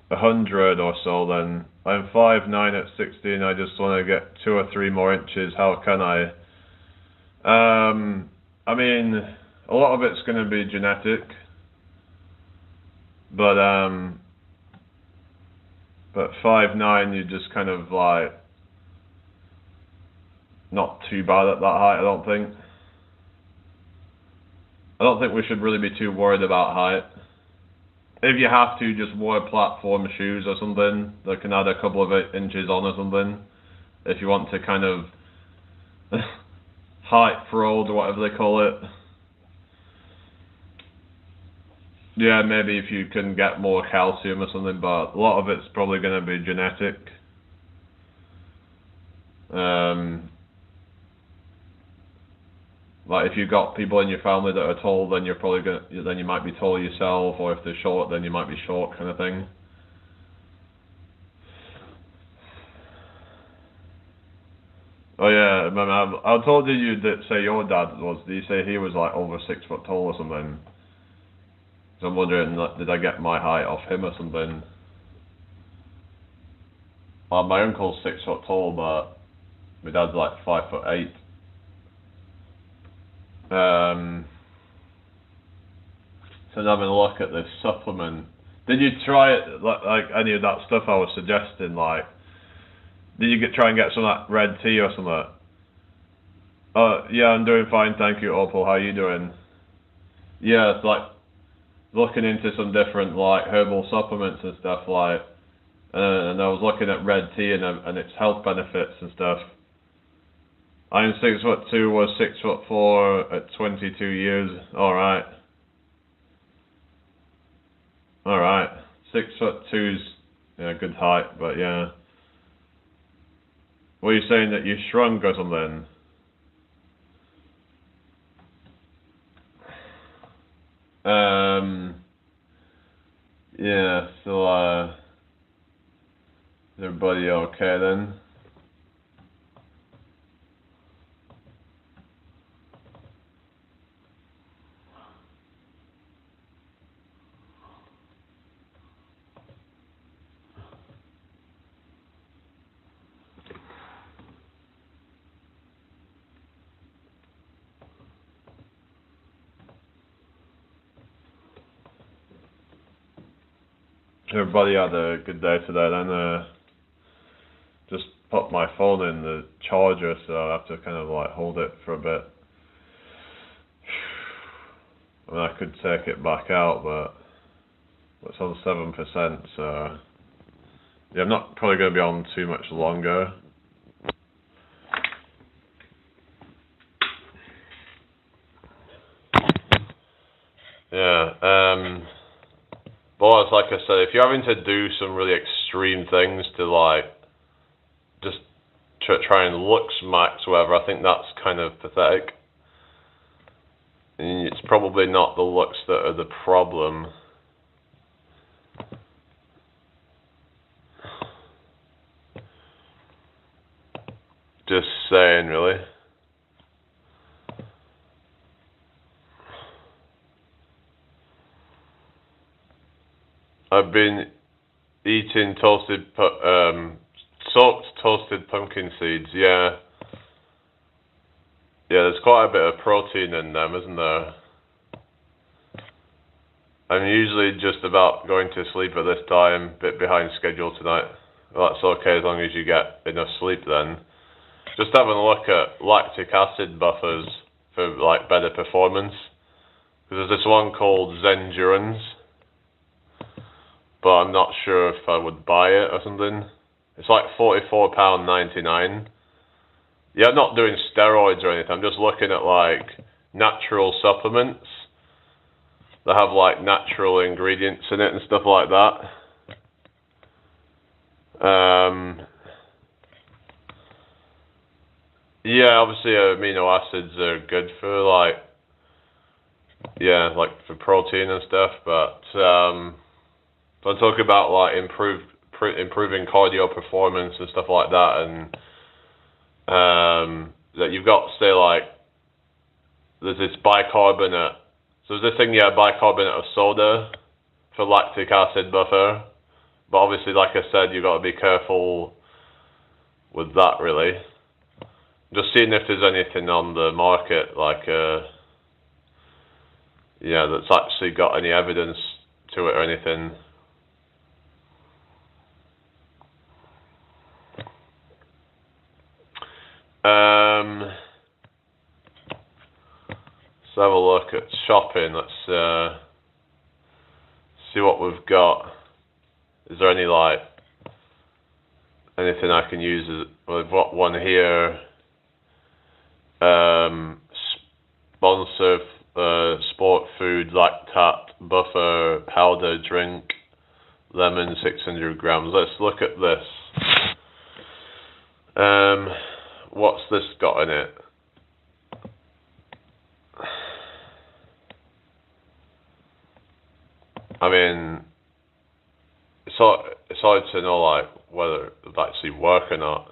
100 or so, then I'm 5'9" at 16. I just want to get 2 or 3 more inches. How can I? I mean, a lot of it's going to be genetic, but 5'9", you just kind of like not too bad at that height. I don't think we should really be too worried about height. If you have to, just wear platform shoes or something that can add a couple of inches on or something. If you want to kind of height fraud or whatever they call it. Yeah, maybe if you can get more calcium or something, but a lot of it's probably going to be genetic. Like if you've got people in your family that are tall, then then you might be tall yourself, or if they're short, then you might be short, kind of thing. Oh yeah, I told you that say your dad was. Did you say he was like over 6 foot tall or something? So I'm wondering, like, did I get my height off him or something? Well, my uncle's 6 foot tall, but my dad's like 5'8". So I'm having a look at this supplement. Did you try it, like any of that stuff I was suggesting? Like, did you try and get some of that red tea or something? Yeah, I'm doing fine, thank you, Opal. How are you doing? Yeah, it's like looking into some different like herbal supplements and stuff, like, and I was looking at red tea and its health benefits and stuff. I'm 6'2", was 6'4" at 22 years. All right. 6'2"'s yeah, good height, but yeah. Were you saying that you shrunk or something? Yeah, so, is everybody okay then? Everybody had a good day today then. Just put my phone in the charger, so I have to kind of like hold it for a bit. I mean, I could take it back out, but it's on 7%, so yeah, I'm not probably going to be on too much longer. Yeah, but it's like I said, if you're having to do some really extreme things to like just trying Looksmaxxing, whatever. I think that's kind of pathetic. And it's probably not the looks that are the problem. Just saying, really. I've been eating soaked toasted pumpkin seeds. Yeah. Yeah, there's quite a bit of protein in them, isn't there? I'm usually just about going to sleep at this time, a bit behind schedule tonight. Well, that's okay as long as you get enough sleep then. Just having a look at lactic acid buffers for like better performance. Because there's this one called Zendurance, but I'm not sure if I would buy it or something. It's like £44.99. Yeah, I'm not doing steroids or anything. I'm just looking at like natural supplements that have like natural ingredients in it and stuff like that. Yeah, obviously amino acids are good for like, yeah, like for protein and stuff, but I'm talking about like improving cardio performance and stuff like that, and that you've got, say, like, there's this bicarbonate. So there's this thing, yeah, bicarbonate of soda for lactic acid buffer. But obviously, like I said, you've got to be careful with that, really. Just seeing if there's anything on the market, like, yeah, that's actually got any evidence to it or anything. Let's have a look at shopping. Let's see what we've got. Is there any like anything I can use? We've got one here. Sponsor sport food lactate buffer powder drink, lemon 600 grams. Let's look at this. What's this got in it? I mean, it's hard to know like whether it would actually work or not.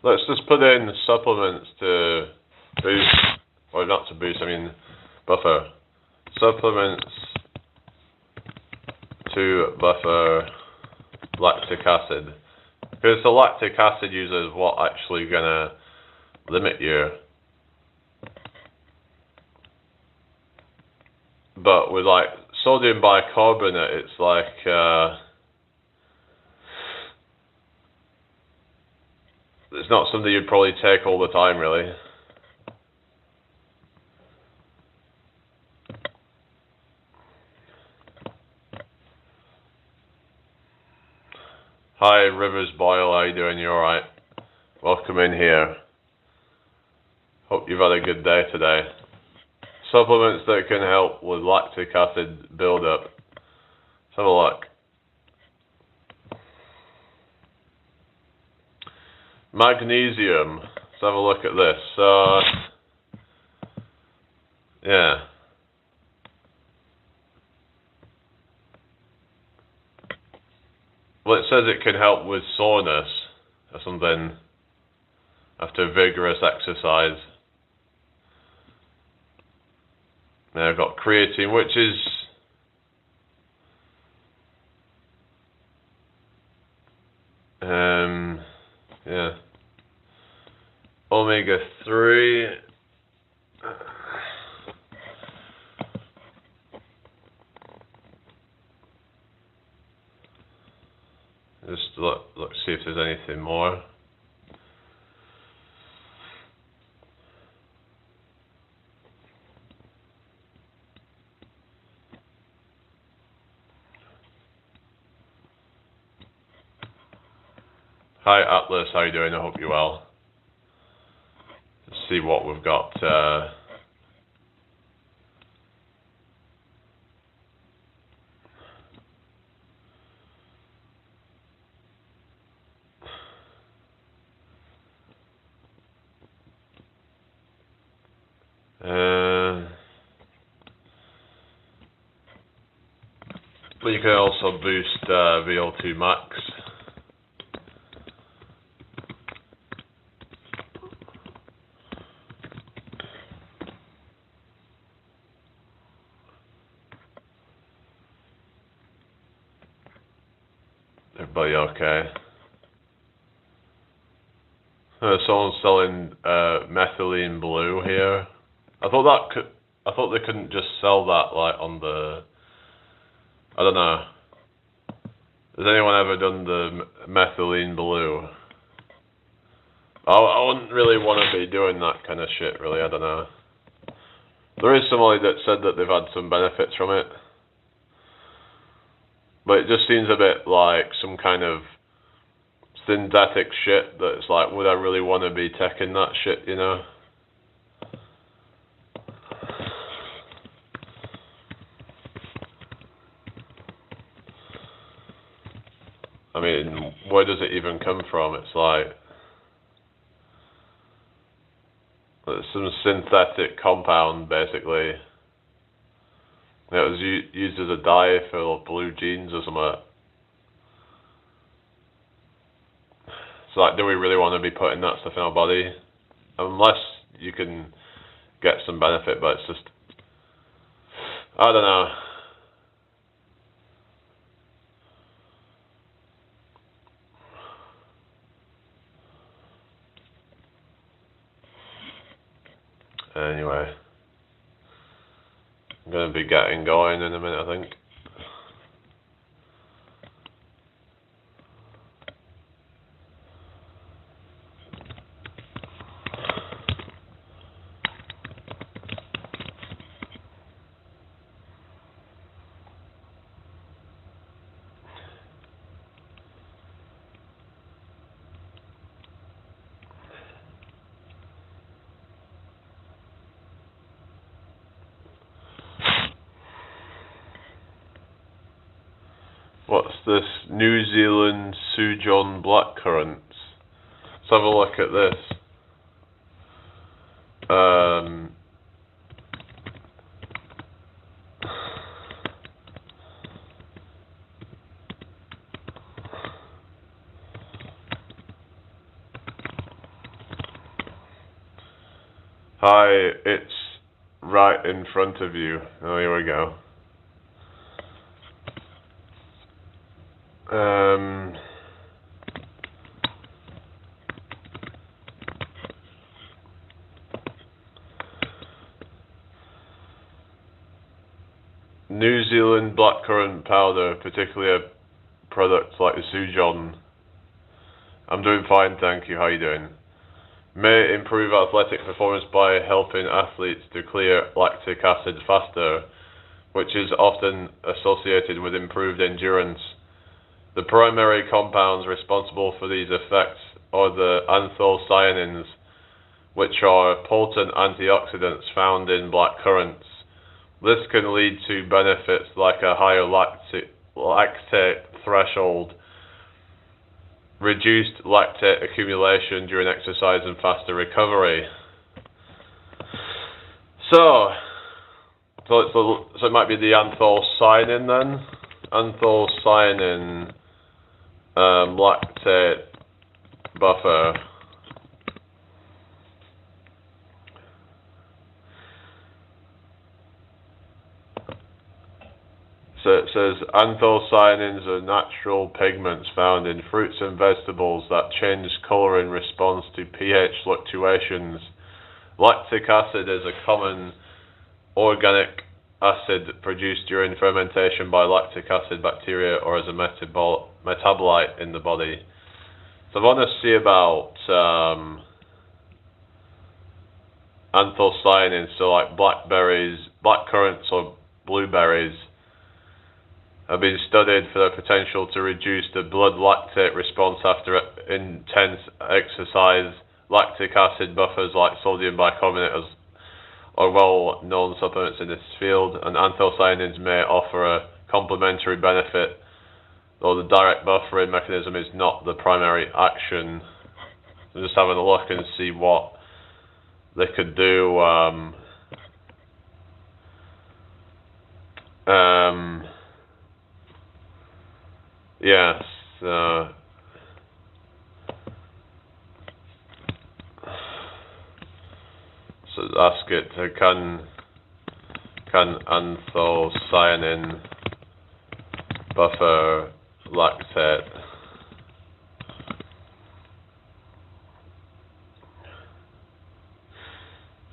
Let's just put in supplements to boost, or not to boost, I mean buffer. Supplements to buffer lactic acid. Because the lactic acid user is what actually gonna limit you. But with like sodium bicarbonate, it's like it's not something you'd probably take all the time, really. Hi, Rivers Boyle, how you doing? You alright? Welcome in here. Hope you've had a good day today. Supplements that can help with lactic acid buildup. Let's have a look. Magnesium. Let's have a look at this. Yeah. Well, it says it can help with soreness or something after vigorous exercise. Now I've got creatine, which is yeah, omega-3. Just look, see if there's anything more. Hi Atlas, how you doing? I hope you're well. Let's see what we've got. But you can also boost VO2 max. Everybody okay? Someone's selling methylene blue here. I thought they couldn't just sell that like on the. I don't know. Has anyone ever done the methylene blue? I wouldn't really want to be doing that kind of shit, really. I don't know. There is somebody that said that they've had some benefits from it, but it just seems a bit like some kind of synthetic shit that it's like, would I really want to be taking that shit, you know? I mean, where does it even come from? It's like it's some synthetic compound, basically. It was used as a dye for blue jeans or something. So, like, do we really want to be putting that stuff in our body? Unless you can get some benefit, but it's just, I don't know. Anyway, I'm going to be getting going in a minute, I think. What's this? New Zealand Sujon blackcurrants. Let's have a look at this. Hi, it's right in front of you. Oh, here we go. New Zealand blackcurrant powder, particularly a product like the Sujon. I'm doing fine, thank you. How are you doing? May improve athletic performance by helping athletes to clear lactic acid faster, which is often associated with improved endurance. The primary compounds responsible for these effects are the anthocyanins, which are potent antioxidants found in blackcurrants. This can lead to benefits like a higher lactate threshold, reduced lactate accumulation during exercise, and faster recovery. So it might be the anthocyanin then? Anthocyanin lactate buffer. So it says anthocyanins are natural pigments found in fruits and vegetables that change color in response to pH fluctuations. Lactic acid is a common organic acid produced during fermentation by lactic acid bacteria or as a metabolite in the body. So I want to see about anthocyanins, so like blackberries, blackcurrants or blueberries have been studied for their potential to reduce the blood lactate response after intense exercise. Lactic acid buffers like sodium bicarbonate are well-known supplements in this field, and anthocyanins may offer a complementary benefit, though the direct buffering mechanism is not the primary action. So just having a look and see what they could do. Yes. So ask it, can anthocyanin buffer lactate?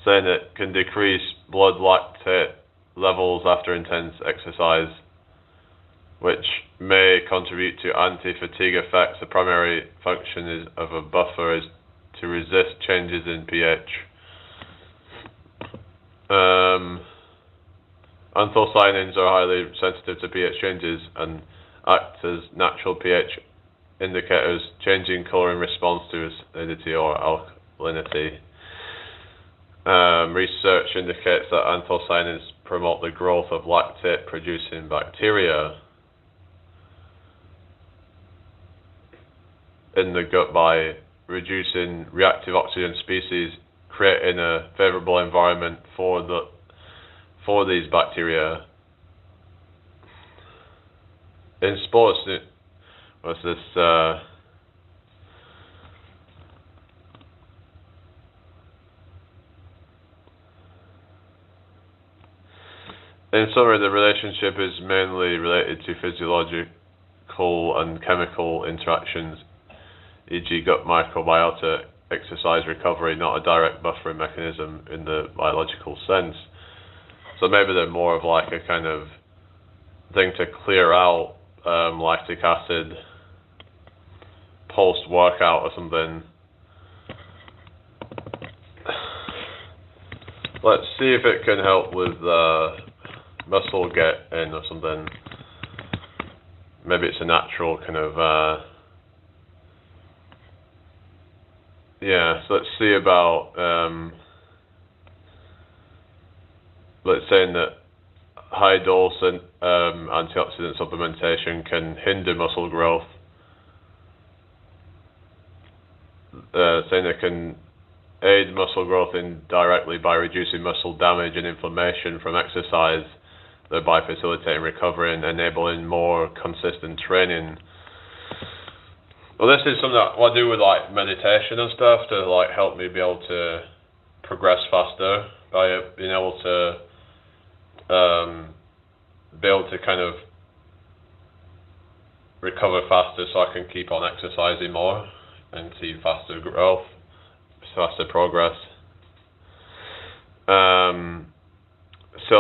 Saying it can decrease blood lactate levels after intense exercise, which may contribute to anti-fatigue effects. The primary function of a buffer is to resist changes in pH. Anthocyanins are highly sensitive to pH changes and act as natural pH indicators, changing colour in response to acidity or alkalinity. Research indicates that anthocyanins promote the growth of lactate-producing bacteria in the gut by reducing reactive oxygen species, creating a favourable environment for these bacteria. In sports, what's this? In summary, the relationship is mainly related to physiological and chemical interactions, e.g. gut microbiota, exercise recovery, not a direct buffering mechanism in the biological sense. So maybe they're more of like a kind of thing to clear out lactic acid post-workout or something. Let's see if it can help with muscle get in or something. Maybe it's a natural kind of yeah, so let's see about let's say that high dose antioxidant supplementation can hinder muscle growth. Saying it can aid muscle growth indirectly by reducing muscle damage and inflammation from exercise, thereby facilitating recovery and enabling more consistent training. Well, this is something that I do with like meditation and stuff to like help me be able to progress faster by being able to kind of recover faster, so I can keep on exercising more and see faster growth, faster progress. So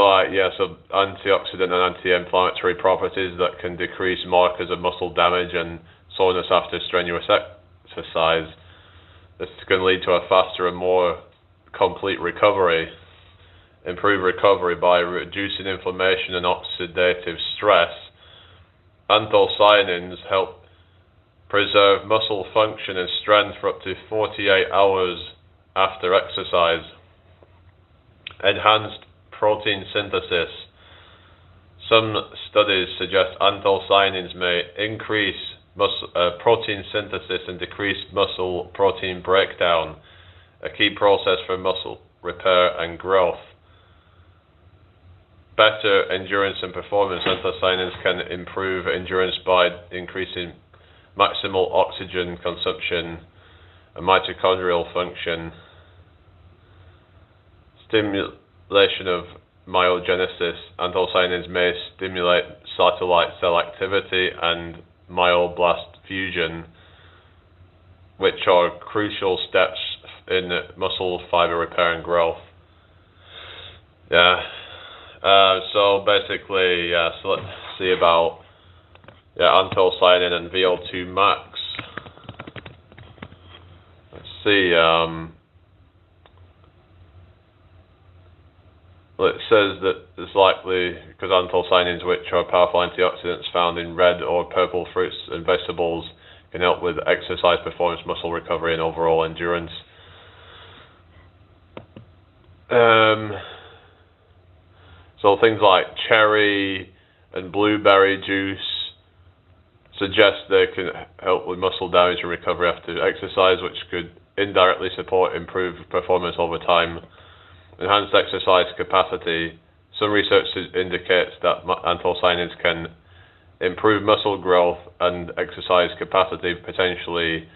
antioxidant and anti-inflammatory properties that can decrease markers of muscle damage and soreness after strenuous exercise. This can lead to a faster and more complete recovery. Improve recovery by reducing inflammation and oxidative stress. Anthocyanins help preserve muscle function and strength for up to 48 hours after exercise. Enhanced protein synthesis. Some studies suggest anthocyanins may increase protein synthesis and decrease muscle protein breakdown, a key process for muscle repair and growth. Better endurance and performance. Anthocyanins can improve endurance by increasing maximal oxygen consumption and mitochondrial function. Stimulation of myogenesis. Anthocyanins may stimulate satellite cell activity and myoblast fusion, which are crucial steps in muscle fiber repair and growth. So basically, so let's see about anthocyanin and VO2 max. Let's see. Well, it says that it's likely because anthocyanins, which are powerful antioxidants found in red or purple fruits and vegetables, can help with exercise performance, muscle recovery, and overall endurance. So things like cherry and blueberry juice suggest they can help with muscle damage and recovery after exercise, which could indirectly support improved performance over time. Enhanced exercise capacity. Some research indicates that anthocyanins can improve muscle growth and exercise capacity, potentially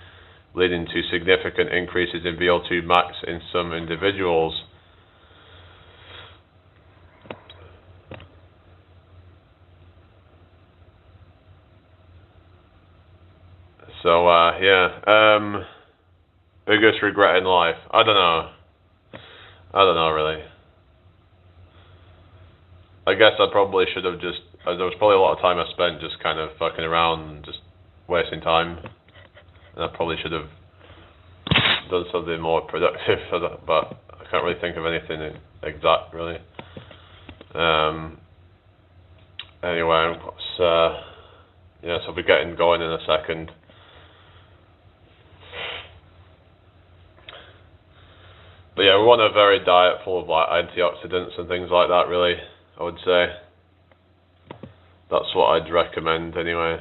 leading to significant increases in VO2 max in some individuals. So yeah, biggest regret in life? I don't know really. I guess I probably should have just, there was probably a lot of time I spent just kind of fucking around and just wasting time. And I probably should have done something more productive, but I can't really think of anything exact, really. Anyway, yeah, so I'll be getting going in a second. But yeah, we want a varied diet full of like antioxidants and things like that, really, I would say. That's what I'd recommend anyway.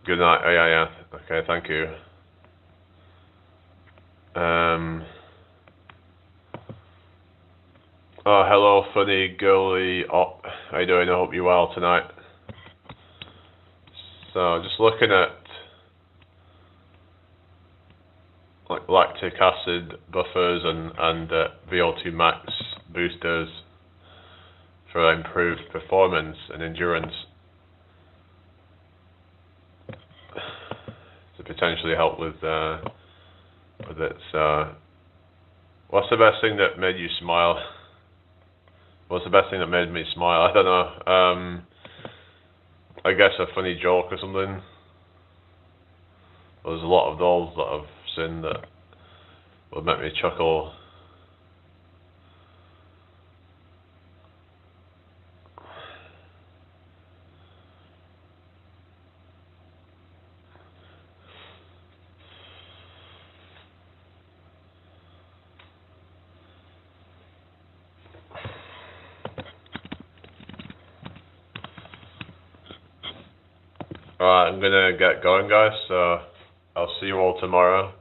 Good night. Oh, yeah. Okay, thank you. Oh, hello, funny girly op. How you doing? I hope you're well tonight. So, just looking at like lactic acid buffers and VO2 max boosters for improved performance and endurance to potentially help with it. So, what's the best thing that made you smile? What's the best thing that made me smile? I don't know. I guess a funny joke or something. There's a lot of those that I've seen that would make me chuckle. Alright, I'm gonna get going, guys, so I'll see you all tomorrow.